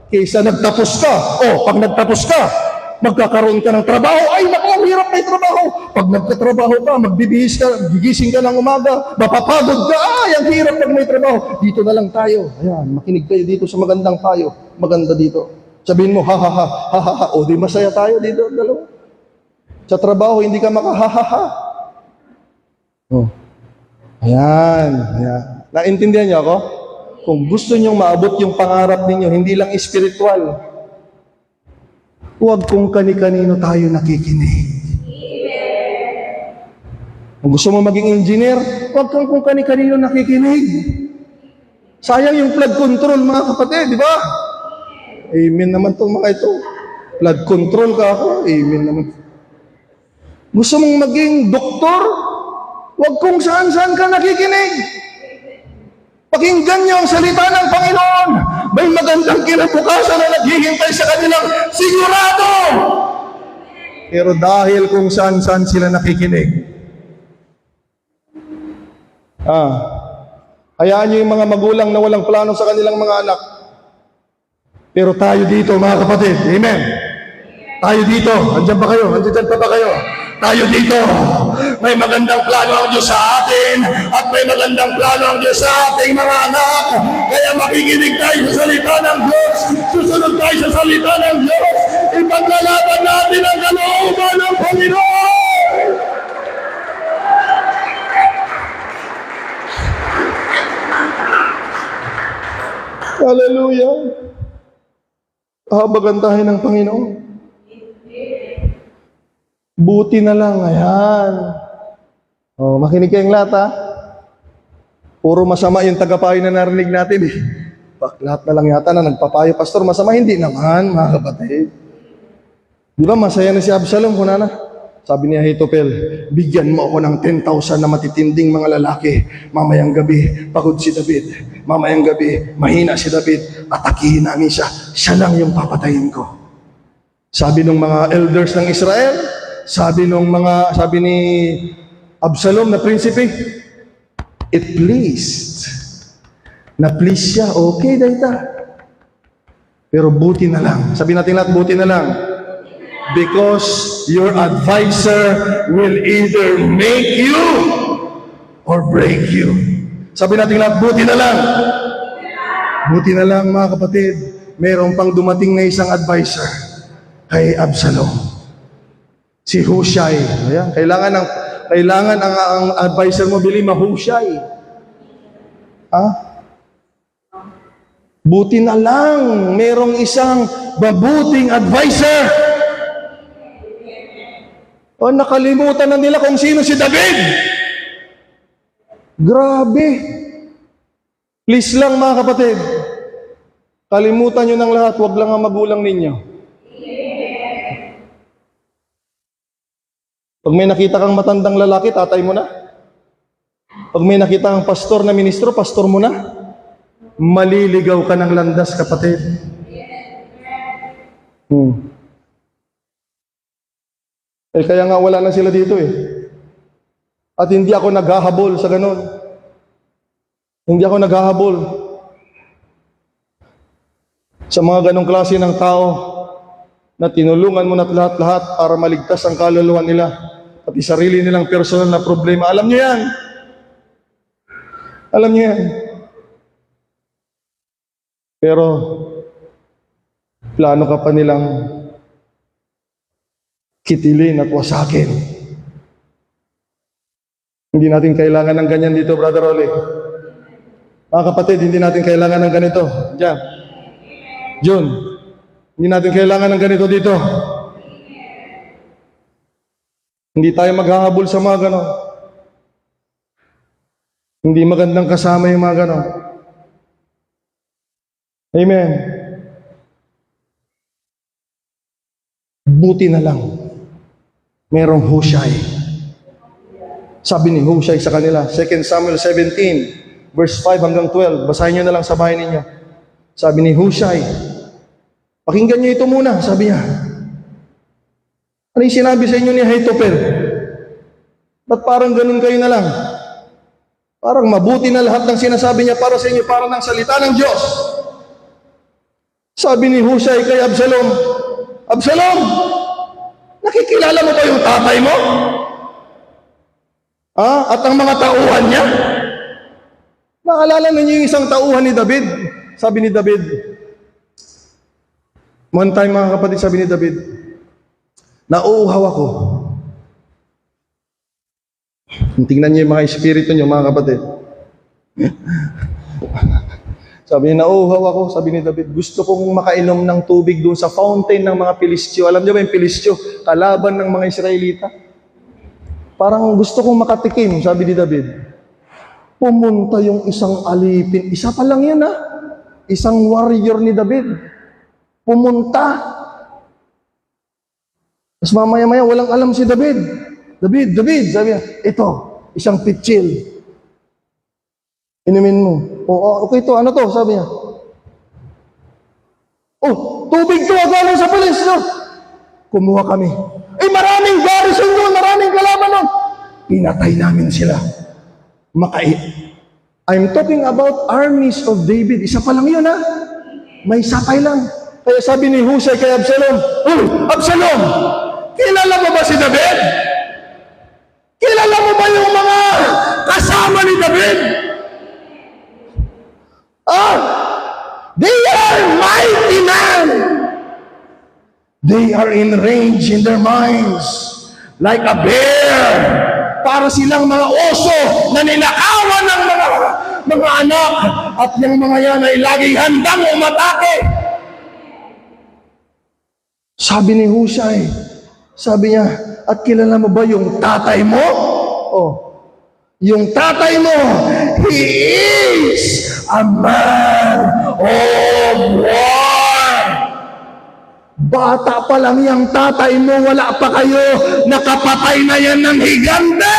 Kaysa nagtapos ka. O, pag nagtapos ka, magkakaroon ka ng trabaho. Ay, naku, ang hirap na yung trabaho. Pag nagkatrabaho ka, magbibihis ka, gigising ka ng umaga, mapapagod ka. Ay, ang hirap pag may trabaho. Dito na lang tayo. Ayan, makinig kayo dito sa magandang tayo. Maganda dito. Sabihin mo, ha-ha-ha. O, di masaya tayo dito, dalawa. Sa trabaho, hindi ka maka-ha-ha-ha. O. Ayan. Naintindihan niyo ako? Kung gusto niyong maabot yung pangarap ninyo, hindi lang espiritual, huwag kung kani-kanino tayo nakikinig. Kung gusto mo maging engineer, huwag kang kung kani-kanino nakikinig. Sayang yung flood control, mga kapatid, di ba? Amen naman itong mga ito. Flood control ka ako, amen naman. Gusto mong maging doktor, huwag kung saan-saan ka nakikinig. Pakinggan niyo ang salita ng Panginoon. May magandang kinabukasan na naghihintay sa kanilang sigurado. Pero dahil kung saan-saan sila nakikinig, hayaan niyo yung mga magulang na walang plano sa kanilang mga anak. Pero tayo dito, mga kapatid, amen. Tayo dito, andyan ba kayo? Andyan pa ba kayo? Tayo dito, may magandang plano ang Diyos sa atin at may magandang plano ang Diyos sa ating mga anak. Kaya makikinig tayo sa salita ng Diyos, susunod tayo sa salita ng Diyos, ipaglalaban natin ang kalooban ng Panginoon. Hallelujah. Pahabagandahin ng Panginoon. Buti na lang, ayan. Oh, makinig kayong lahat, ha? Puro masama yung tagapayo na narinig natin, eh. Lahat na lang yata na nagpapayo, Pastor, masama? Hindi naman, mga kapatid. Di ba masaya na si Absalom, kunana? Sabi ni Ahitopel, bigyan mo ako ng 10,000 na matitinding mga lalaki. Mamayang gabi, pagod si David. Mamayang gabi, mahina si David. Atakihin namin siya. Siya lang yung papatayin ko. Sabi ng mga elders ng Israel, sabi ni Absalom na prinsipe, it pleased. Na-please siya, okay, dahita. Pero buti na lang. Sabi natin lahat, buti na lang. Because your advisor will either make you or break you. Sabi natin lahat, buti na lang. Buti na lang, mga kapatid. Mayroong pang dumating na isang advisor kay Absalom. Si Hushai. Ayan, kailangan ang advisor mo, bili ma-Hushai. Buti na lang, mayroong isang mabuting advisor. O, nakalimutan na nila kung sino si David. Grabe. Please lang, mga kapatid. Kalimutan nyo ng lahat, wag lang ang magulang ninyo. Pag may nakita kang matandang lalaki, tatay mo na. Pag may nakita kang pastor na ministro, pastor mo na. Maliligaw ka ng landas, kapatid. Kaya nga wala na sila dito, eh. At hindi ako naghahabol sa ganon. Hindi ako naghahabol sa mga ganong klase ng tao na tinulungan mo na lahat-lahat para maligtas ang kaluluwa nila, pati sarili nilang personal na problema. Alam niyo yan. Alam niyo yan. Pero, plano ka pa nilang kitilin at wasakin. Hindi natin kailangan ng ganyan dito, Brother Oli. Mga kapatid, hindi natin kailangan ng ganito. Diyan. June, hindi natin kailangan ng ganito dito. Hindi tayo maghahabol sa mga ganon. Hindi magandang kasama yung mga ganon. Amen. Buti na lang, merong Hushai. Sabi ni Hushai sa kanila, 2 Samuel 17, verse 5 hanggang 12. Basahin nyo na lang sa bahay ninyo. Sabi ni Hushai, pakinggan nyo ito muna, sabi niya. Ano yung sinabi sa inyo ni Ahitopel? Ba't parang ganun kayo na lang? Parang mabuti na lahat ng sinasabi niya para sa inyo, para ng salita ng Diyos. Sabi ni Hushai kay Absalom, Absalom, nakikilala mo ba yung tatay mo? At ang mga tauhan niya? Naalala ninyo yung isang tauhan ni David? Sabi ni David, one time, mga kapatid, sabi ni David, nauuhaw ako. Tingnan niyo yung mga espiritu niyo, mga kapatid. Sabi niya, nauuhaw ako, sabi ni David, gusto kong makainom ng tubig doon sa fountain ng mga Pilistyo. Alam niyo ba yung Pilistyo? Kalaban ng mga Israelita. Parang gusto kong makatikim, sabi ni David. Pumunta yung isang alipin. Isa pa lang yan, Isang warrior ni David. Pumunta. Tapos mamaya-maya, walang alam si David. David, sabi niya, ito, isang pitsil. Inumin mo. Okay to, ano to? Sabi niya. Tubig to, galing sa pulis, no? Kumuha kami. Maraming garrison doon, maraming kalaban doon. Pinatay namin sila. I'm talking about armies of David. Isa pa lang yun, May sapay lang. Kaya sabi ni Hushai kay Absalom, Absalom, kilala mo ba si David? Kilala mo ba yung mga kasama ni David? They are mighty men. They are in range in their minds like a bear. Para silang mga oso na ninakawan ng mga mga anak, at yung mga yan ay laging handang umatake. Sabi ni Husay, sabi niya, at kilala mo ba yung tatay mo? Oh, yung tatay mo, he is a man of war. Bata pa lang yung tatay mo, wala pa kayo, nakapatay na yan ng higante.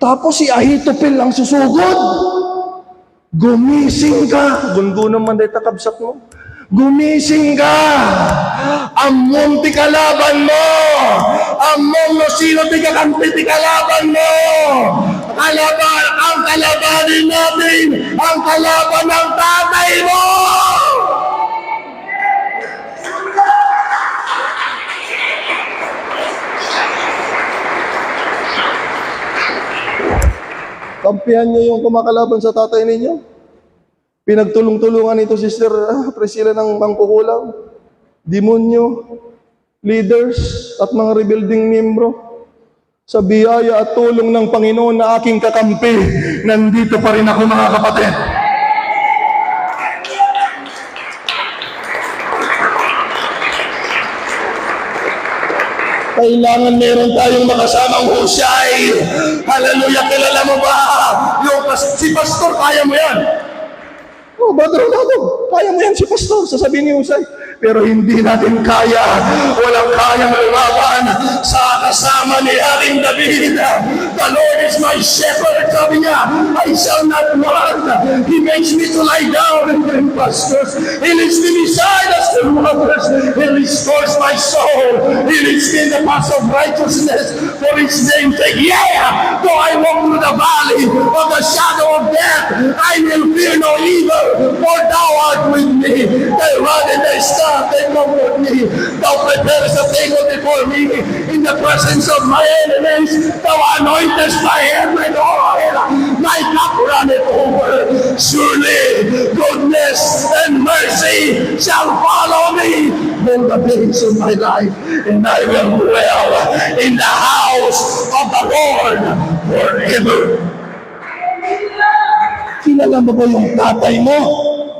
Tapos si Ahitopel ang susugod. Gumising ka. Gundo naman dahil takabsak mo. Gumising ka. Amon ti kalaban mo. Amon no sino ti kakampi ti kalaban mo. Kalaban, ang kalabanin natin, ang kalaban ng tatay mo. Kampihan niyo yung kumakalaban sa tatay ninyo. Pinagtulong-tulungan ito, Sister Priscilla ng mangkukulam. Demonyo, leaders, at mga rebuilding membro. Sa biyaya at tulong ng Panginoon na aking kakampi, nandito pa rin ako, mga kapatid. Kailangan meron tayong makasamang Husay. Hallelujah, kilala mo ba? Si Pastor, kaya mo yan. Oh, Brother Ronaldo, kaya mo yan si Pastor, sasabihin ni Husay. Pero hindi natin kaya. Walang kayang lumaban sa kasama ni Haring David. The Lord is my shepherd, sabi niya. I shall not want. He makes me to lie down in green pastures. He leads me beside the still waters. He restores my soul. He leads me in the paths of righteousness for His name's sake. Yeah, though I walk through the valley of the shadow of death, I will fear no evil, for Thou art with me. Thy rod and Thy staff, they comfort me. Thou preparest a table before me in the presence of my enemies. Thou anointest my head with oil. My cup runneth over. Surely goodness and mercy shall follow me all the days of my life, and I will dwell in the house of the Lord forever. Kilala mo ba yung tatay mo?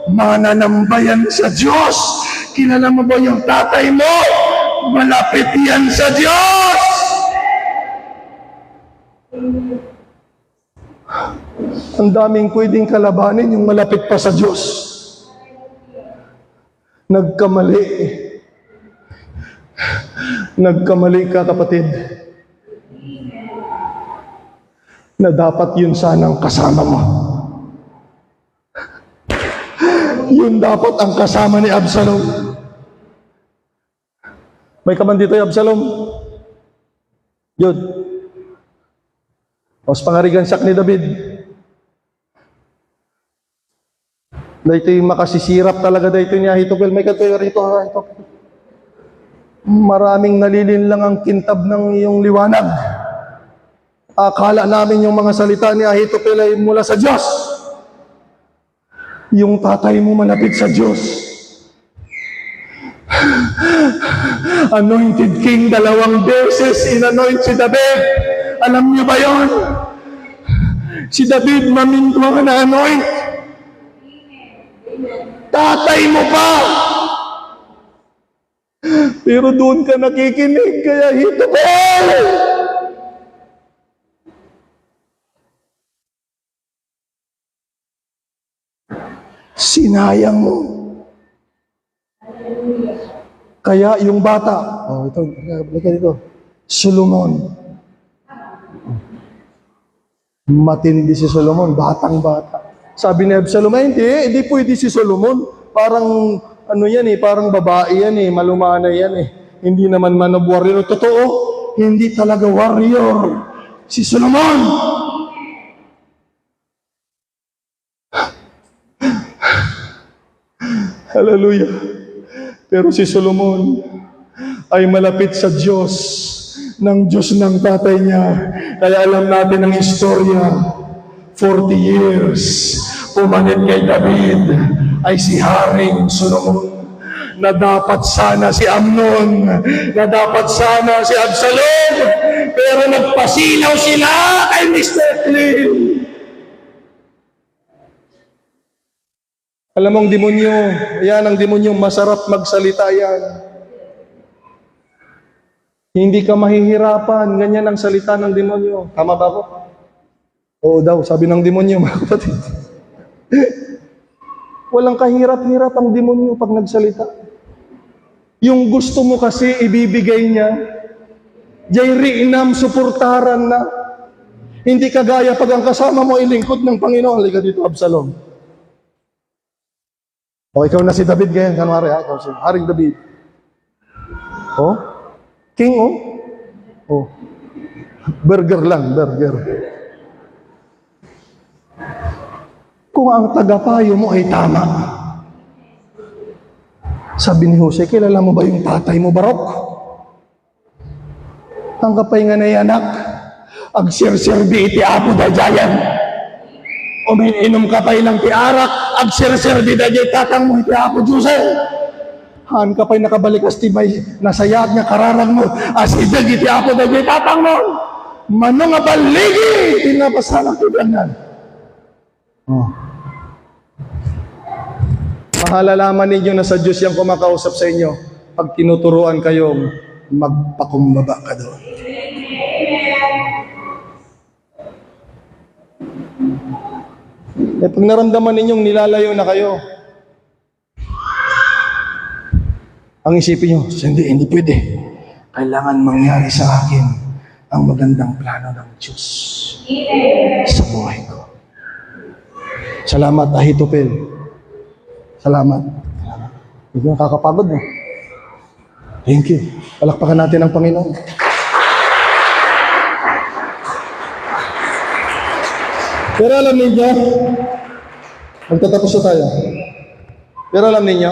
Mananambayan sa Diyos. Kilala mo ba yung tatay mo? Malapit yan sa Diyos. Ang daming pwedeng kalabanin yung malapit pa sa Diyos. Nagkamali. Nagkamali ka, kapatid. Na dapat yun sanang kasama mo. Yun dapat ang kasama ni Absalom. May kaman dito yung Absalom. Yun. Os pangarigan sak ni David. Dahito yung makasisirap talaga dahito ni Ahitopel. May katoy rito, Ahitopel. Maraming nalilin lang ang kintab ng iyong liwanag. Akala namin yung mga salita ni Ahitopel ay mula sa Diyos. Yung tatay mo malapit sa Diyos. Anointed King, 2 beses in-anoint si David. Alam niyo ba yon? Si David mamintwa na anoint. Tatay mo pa. Pero doon ka nakikinig, kaya Ahitopel. Sinayang mo. Kaya yung bata, ito, balik dito, Solomon. Matindi si Solomon, batang-bata. Sabi ni Absalom, hindi pwede si Solomon. Parang, parang babae yan malumana yan Hindi naman man of warrior. Totoo, hindi talaga warrior si Solomon. Hallelujah. Pero si Solomon ay malapit sa Diyos, ng Diyos ng tatay niya. Kaya alam natin ang istorya. 40 years, pumanit kay David ay si Haring Solomon. Na dapat sana si Amnon, na dapat sana si Absalom, pero nagpasilaw sila kay Mr. Clean. Alam mo ang demonyo, yan ang demonyo, masarap magsalita yan. Hindi ka mahihirapan, ganyan ang salita ng demonyo. Tama ba ako? Oo daw, sabi ng demonyo, mga kapatid. Walang kahirap-hirap ang demonyo pag nagsalita. Yung gusto mo kasi ibibigay niya, jay inam suportaran na. Hindi kagaya pag ang kasama mo ilingkod ng Panginoon. Halika dito, Absalom. O, ikaw na si David ngayon, kanwari ha, ikaw si Haring David. O, king o. O, burger lang, burger. Kung ang tagapayo mo ay tama, sabi ni Jose, kilala mo ba yung tatay mo, Barok? Ang kapay nga na anak, agsirsirbi iti apo da jayan. Umiinom ka pa ilang tiarak, agsirsirbi da jay tatang mo iti apo Jose. Han kapay nakabalikas ti may nasayag nga kararang mo, asidag iti apo da jay tatang mo. Manong nga baligi, tinapasanak ti ganyan. Oh. Mahalalaman ninyo na sa Diyos yung kumakausap sa inyo pag tinuturuan kayong magpakumbaba ka doon. Eh pag naramdaman ninyong nilalayo na kayo, ang isipin nyo, hindi pwede. Kailangan mangyari sa akin ang magandang plano ng Diyos sa buhay ko. Salamat, Ahitopel. Salamat. Hindi mo kakapagod mo. Thank you. Palakpakan natin ang Panginoon. Pero alam ninyo, magtatapos na tayo. Pero alam ninyo,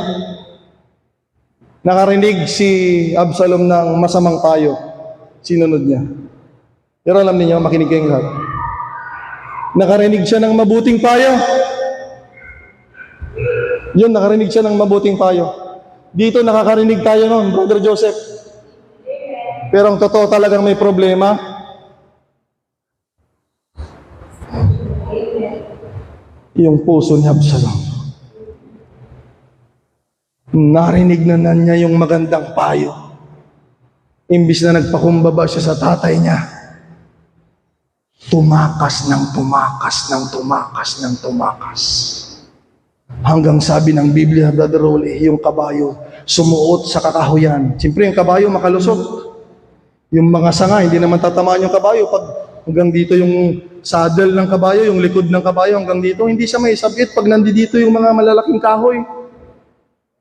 nakarinig si Absalom ng masamang payo. Sinunod niya. Pero alam ninyo, makinig kayong lahat. Nakarinig siya ng mabuting payo. Yun, nakarinig siya ng mabuting payo. Dito nakakarinig tayo noon, Brother Joseph. Pero ang totoo talagang may problema. Yung puso ni Absalom. Narinig na niya yung magandang payo. Imbis na nagpakumbaba siya sa tatay niya, tumakas ng tumakas ng tumakas ng tumakas. Hanggang sabi ng Biblia, Brother Rolly, yung kabayo sumuot sa kakahuyan. Siyempre yung kabayo makalusot. Yung mga sanga, hindi naman tatamaan yung kabayo. Pag hanggang dito yung saddle ng kabayo, yung likod ng kabayo hanggang dito, hindi siya may sabit pag nandito yung mga malalaking kahoy.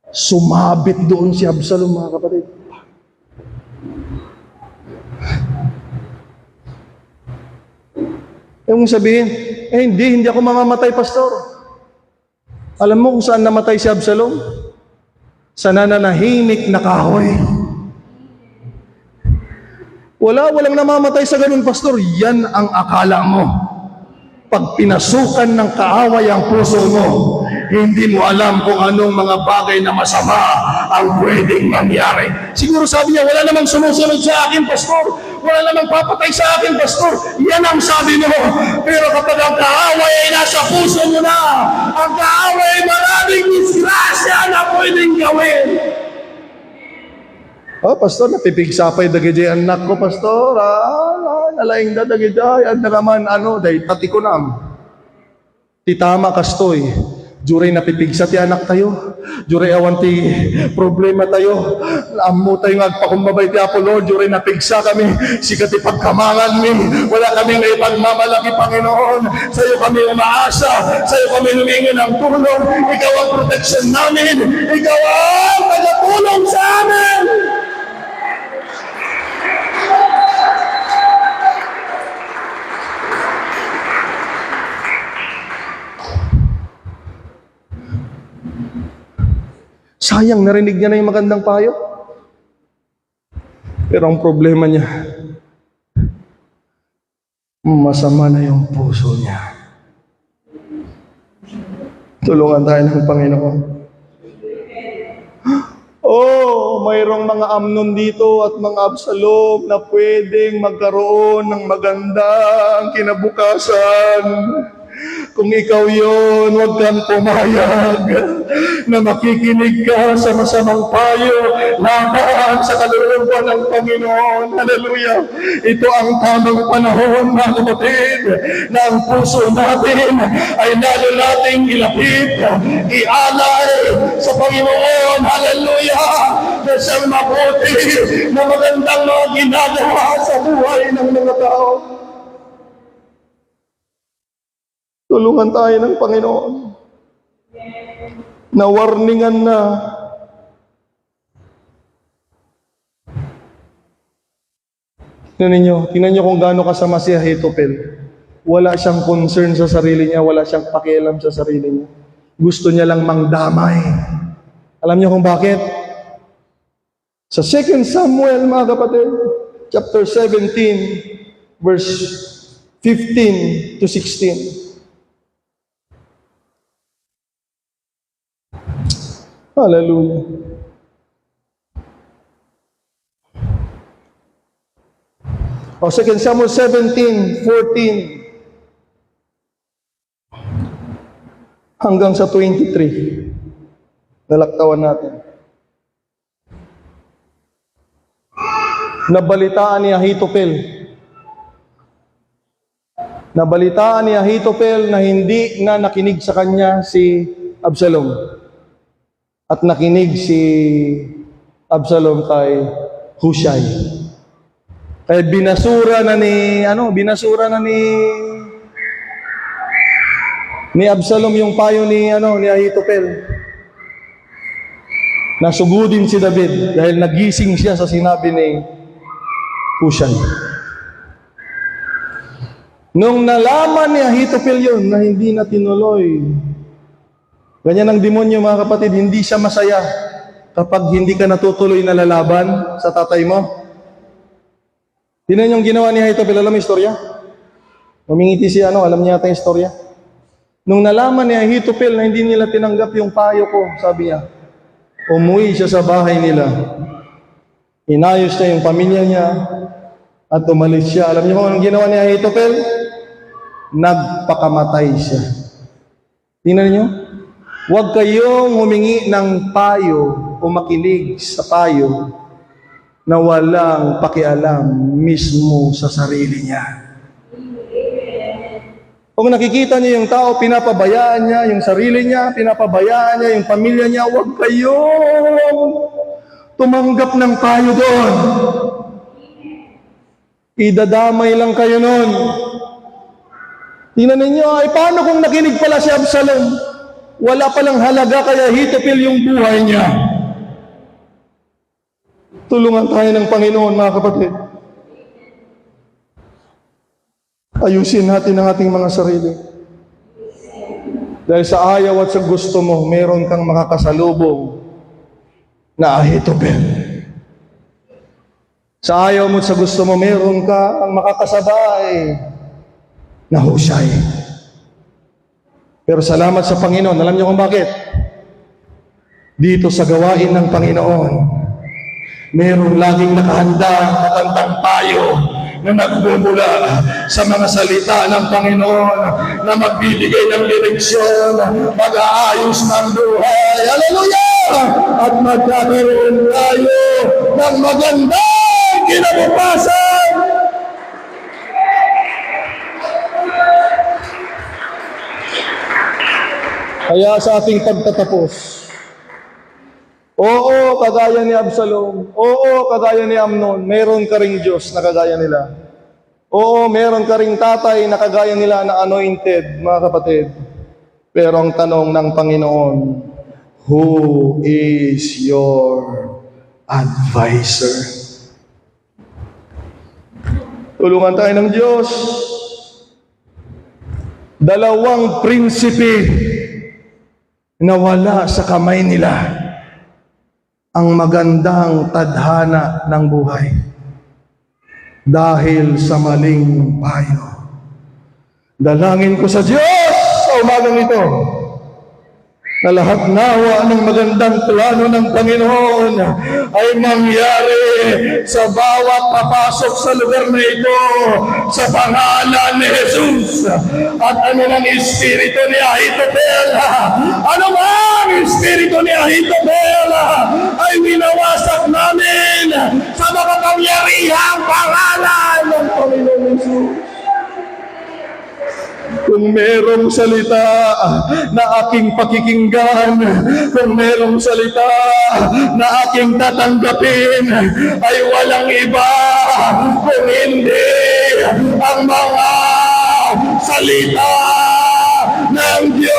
Sumabit doon si Absalom, mga kapatid. Yung sabihin, hindi ako mamamatay, pastor. Alam mo kung saan namatay si Absalom? Sa nananahimik na kahoy. Walang namamatay sa ganun, pastor. Yan ang akala mo. Pag pinasukan ng kaaway ang puso mo, hindi mo alam kung anong mga bagay na masama ang pwedeng mangyari. Siguro sabi niya, wala namang sumusunod sa akin, pastor. Wala namang papatay sa akin, pastor. Yan ang sabi mo. Pero kapag ang kaaway ay nasa puso mo na, ang kaaway ay maraming disgrasya na pwedeng gawin. Oh, pastor, napipigsapay dagiti anak ko, pastor. Nalaing da dagiti ay naman dahil tati ko nam. Titama kastoy. Juray napipigsa ti anak tayo. Juray awan ti problema tayo. Amo tayo agpakumbabay ti Apo Lord. Juray napigsa kami. Sikat ti pagkamangan mi. Wala kaming ipagmamalaki, Panginoon. Sa'yo kami umaasa. Sa'yo kami humingi ng tulong. Ikaw ang protection namin. Ikaw ang tagatulong sa amin. Sayang, narinig niya na yung magandang payo. Pero ang problema niya, masama na yung puso niya. Tulungan tayo ng Panginoon. Oh, mayroong mga Amnon dito at mga Absalom na pwedeng magkaroon ng magandang kinabukasan. Kung ikaw yun, huwag kang pumayag na makikinig ka sa masamang payo laban sa kalooban ng Panginoon. Hallelujah! Ito ang tamang panahon, mga kapatid, na ang puso natin ay lalo nating ilapit, ialay sa Panginoon. Hallelujah! Na siyang mabuti na magandang mga ginagawa sa buhay ng mga tao. Tulungan tayo ng Panginoon. Nawarningan na. Tingnan niyo kung gaano kasama si Ahitopel. Wala siyang concern sa sarili niya, wala siyang pakialam sa sarili niya. Gusto niya lang mangdamay. Alam niyo kung bakit? Sa 2 Samuel, mga kapatid, chapter 17, verse 15 to 16. Hallelujah. O 2 Samuel 17, 14 hanggang sa 23. Nalaktawan natin. Nabalitaan ni Ahitopel na hindi na nakinig sa kanya si Absalom. At nakinig si Absalom kay Hushai. Kaya binasura na ni Absalom yung payo ni Ahitopel. Nasugudin si David dahil nagising siya sa sinabi ni Hushai. Nung nalaman ni Ahitopel yun na hindi na tinuloy, ganyan ang demonyo, mga kapatid, hindi siya masaya kapag hindi ka natutuloy na lalaban sa tatay mo. Tingnan yung ginawa ni Ahitopel. Alam mo yung istorya? Mamingiti siya, alam niya yata yung istorya. Nung nalaman ni Ahitopel na hindi nila tinanggap yung payo ko, sabi niya, umuwi siya sa bahay nila. Inayos niya yung pamilya niya at umalis siya. Alam niyo kung anong ginawa ni Ahitopel? Nagpakamatay siya. Tingnan niyo? Huwag kayong humingi ng payo o makinig sa payo na walang pakialam mismo sa sarili niya. Kung nakikita niyo yung tao, pinapabayaan niya yung sarili niya, pinapabayaan niya yung pamilya niya, huwag kayong tumanggap ng payo doon. Idadamay lang kayo noon. Tingnan ninyo, paano kung nakinig pala si Absalom? Wala palang halaga kaya Ahitopel yung buhay niya. Tulungan tayo ng Panginoon, mga kapatid. Ayusin natin ang ating mga sarili. Dahil sa ayaw at sa gusto mo, meron kang makakasalubong na Ahitopel. Sa ayaw mo at sa gusto mo, meron kang makakasabay na Hushai. Pero salamat sa Panginoon. Alam niyo kung bakit? Dito sa gawain ng Panginoon, merong laging nakahanda matandang payo na nagbubula sa mga salita ng Panginoon na magbibigay ng direksyon, mag-aayos ng buhay. Hallelujah! At magkakaroon tayo ng magandang kinabukasan. Kaya sa ating pagtatapos, oo, kagaya ni Absalom. Oo, kagaya ni Amnon. Meron ka ring Diyos na kagaya nila. Oo, meron ka ring tatay na kagaya nila na anointed, mga kapatid. Pero ang tanong ng Panginoon, who is your advisor? Tulungan tayo ng Diyos. Dalawang prinsipe na wala sa kamay nila ang magandang tadhana ng buhay dahil sa maling payo. Dalangin ko sa Diyos sa umagang ito na lahat nawa ng magandang plano ng Panginoon ay mangyari sa bawat papasok sa lugar na ito sa pangalan ni Jesus. At ano ng espiritu ni Ahitofel, ano mang espiritu ni Ahitofel ay winawasak namin sa makapangyarihang pangalan ng Panginoon Jesus. Kung merong salita na aking pakikinggan, kung merong salita na aking tatanggapin, ay walang iba kung hindi ang mga salita ng Diyos.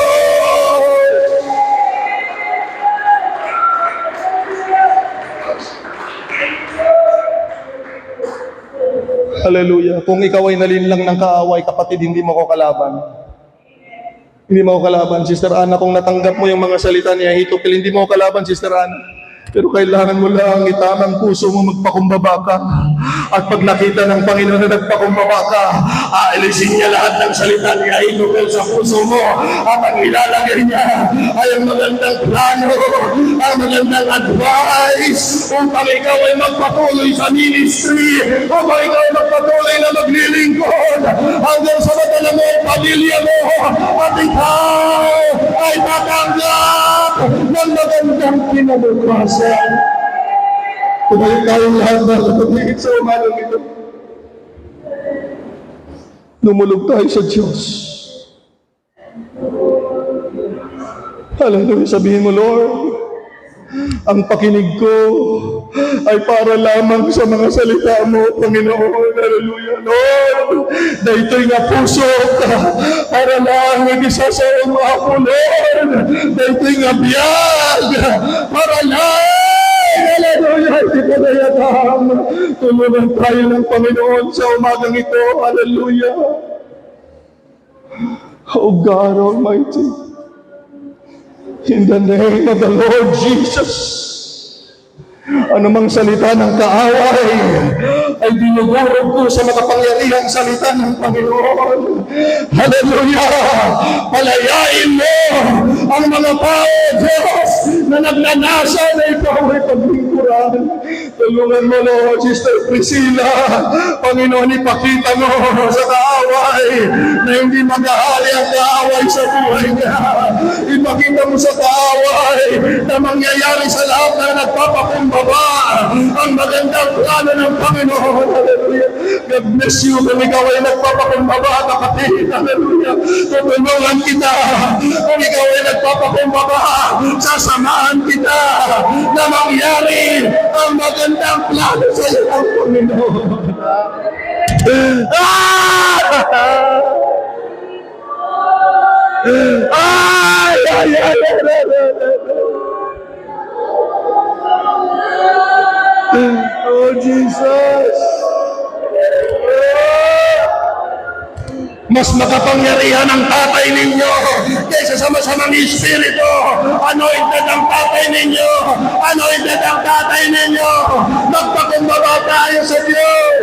Hallelujah. Kung ikaw ay nalinlang ng kaaway, kapatid, hindi mo ko kalaban. Hindi mo ko kalaban, Sister Ana. Kung natanggap mo yung mga salita ni Ahitofel, hindi mo ko kalaban, Sister Ana. Pero kailangan mo lang itamang puso mo, magpakumbaba ka. At pag nakita ng Panginoon na nagpakumbaba ka, aalisin niya lahat ng salita ni Ahitofel sa puso mo. At ang ilalagay niya ay ang magandang plano, ang magandang advice upang ikaw ay magpatuloy sa ministry, upang ikaw ay magpatuloy na maglilingkod hanggang sa madala mo ang pamilya mo, at ikaw ay tatanggap ng magandang kinabukasan. Tumayo tayong lahat na tumigit sa umalang ito. Lumulog tayo sa Diyos. Hallelujah. Sabihin mo, Lord, ang pakinig ko ay para lamang sa mga salita mo, Panginoon. Hallelujah. Lord, dahito'y nga puso para lang nag-isasaw mo ako, Lord. Dahito'y nga biyag para lang. Hallelujah. Hindi ko nayatang tulungan tayo ng Panginoon sa umagang ito. Hallelujah. Oh God Almighty, in the name of the Lord Jesus, anumang salita ng kaaway ay dinugurog ko sa makapangyarihang salita ng Panginoon. Hallelujah! Palayain mo ang mga tao, Diyos, na nagnanasa na ikaw ay paglingkuran. Tulungan mo, Lord, Sister Priscilla. Panginoon, ipakita mo sa kaaway na hindi maghahali ang kaaway sa buhay niya. Ipakita mo sa kaaway na mangyayari sa lahat na nagpapakumbaba ang magandang plano ng Panginoon. Hallelujah. God bless you kung ikaw ay nagpapakumbaba, kapatid. Hallelujah. Tutulungan kita. Kung ikaw ay nagpapakumbaba, sasamahan kita na mangyari ang magandang plano sa iyo ng Panginoon. Oh, Jesus. Mas makapangyarihan ang tatay ninyo kaysa sa masamang espiritu. Anointed ang tatay ninyo. Anointed ang tatay ninyo. Magpakumbaba tayo sa Diyos.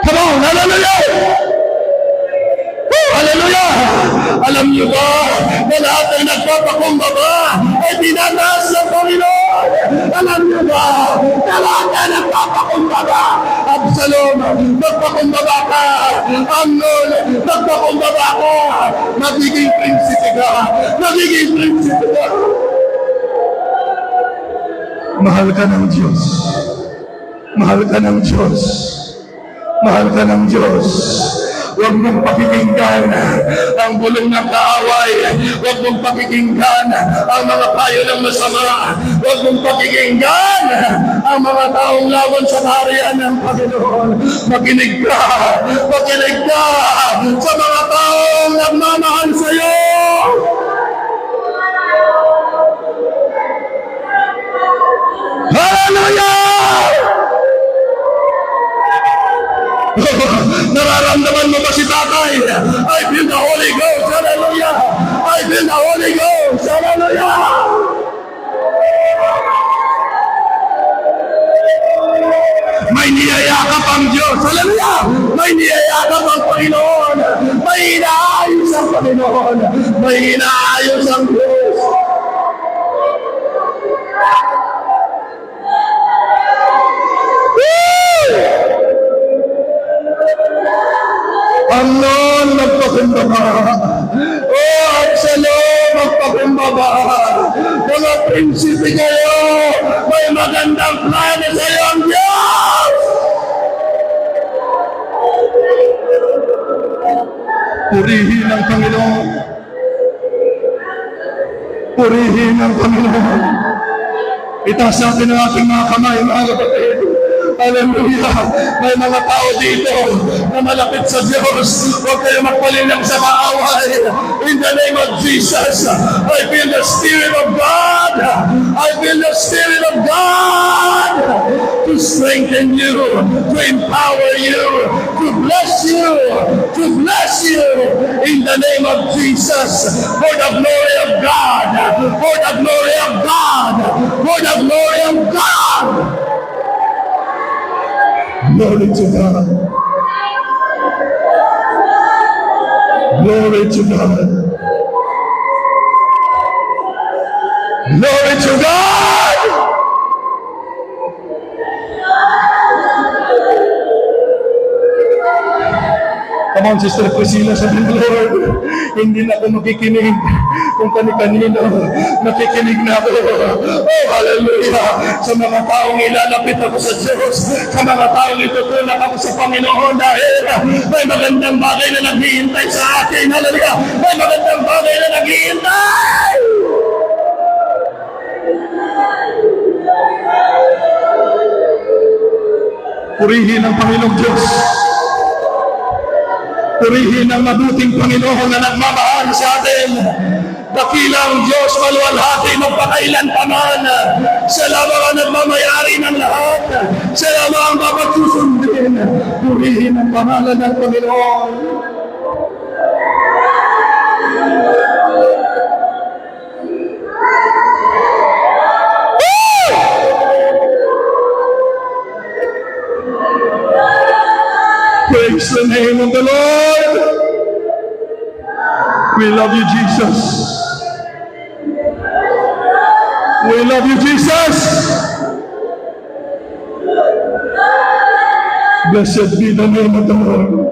Come on, hallelujah! Hallelujah! Alam niyo ba na lahat ay nagpapakumbaba ay dinadaas ng Panginoon? Alam niyo ba na lahat ay nagpapakumbaba? Absalom, nagpakumbaba ka. Amnon, nagpakumbaba ka. Magiging prinsipe ka. Magiging prinsipe ka. Mahal ka ng Diyos. Mahal ka ng Diyos. Mahal ka ng Diyos. Huwag mong pakikinggan ang bulong ng kaaway. Huwag mong pakikinggan ang mga payo ng masama. Huwag mong pakikinggan ang mga taong laban sa kaharian ng Panginoon. Makinig ka. Makinig ka sa mga taong nagmamahal sa iyo. Hallelujah! Nararamdaman mo ba si tatay? I feel the Holy Ghost. Hallelujah! I feel the Holy Ghost. Hallelujah! May niyayakap ang Diyos. Hallelujah! May niyayakap ang Panginoon. May inaayos ang Panginoon. May inaayos ang Diyos. Aba, mga prinsipe kayo, may magandang plano sa iyo ang Diyos! Purihin ang Panginoon. Purihin ang Panginoon. Itaas natin ang ating mga kamay, mga kapatid. Hallelujah! May mga tao dito na malapit sa Diyos. Huwag kayo magpalinang sa kaaway. In the name of Jesus, I feel the Spirit of God. I feel the Spirit of God to strengthen you, to empower you, to bless you, to bless you. In the name of Jesus, for the glory of God, for the glory of God, for the glory of God. Glory to God. Glory to God. Glory to God. Come on, Sister Priscilla, sabi ng Lord, hindi na ako makikinig kung kani-kanino. Nakikinig na ako. Oh, hallelujah! Sa mga taong ilalapit ako sa Diyos, sa mga taong itutulak ako sa Panginoon dahil may magandang bagay na naghihintay sa akin. Hallelujah! May magandang bagay na naghihintay! Purihin ang Panginoong Diyos. Purihin ang mabuting Panginoon na nagmamahal sa atin. Dakilang Diyos, maluwalhati magpakailanpaman. Siya lamang ang nagmamayari ng lahat. Siya lamang ang mapagsusundin. Purihin ang pangalan ng Panginoon. Praise the name of the Lord. We love you, Jesus. We love you, Jesus. Blessed be the name of the Lord.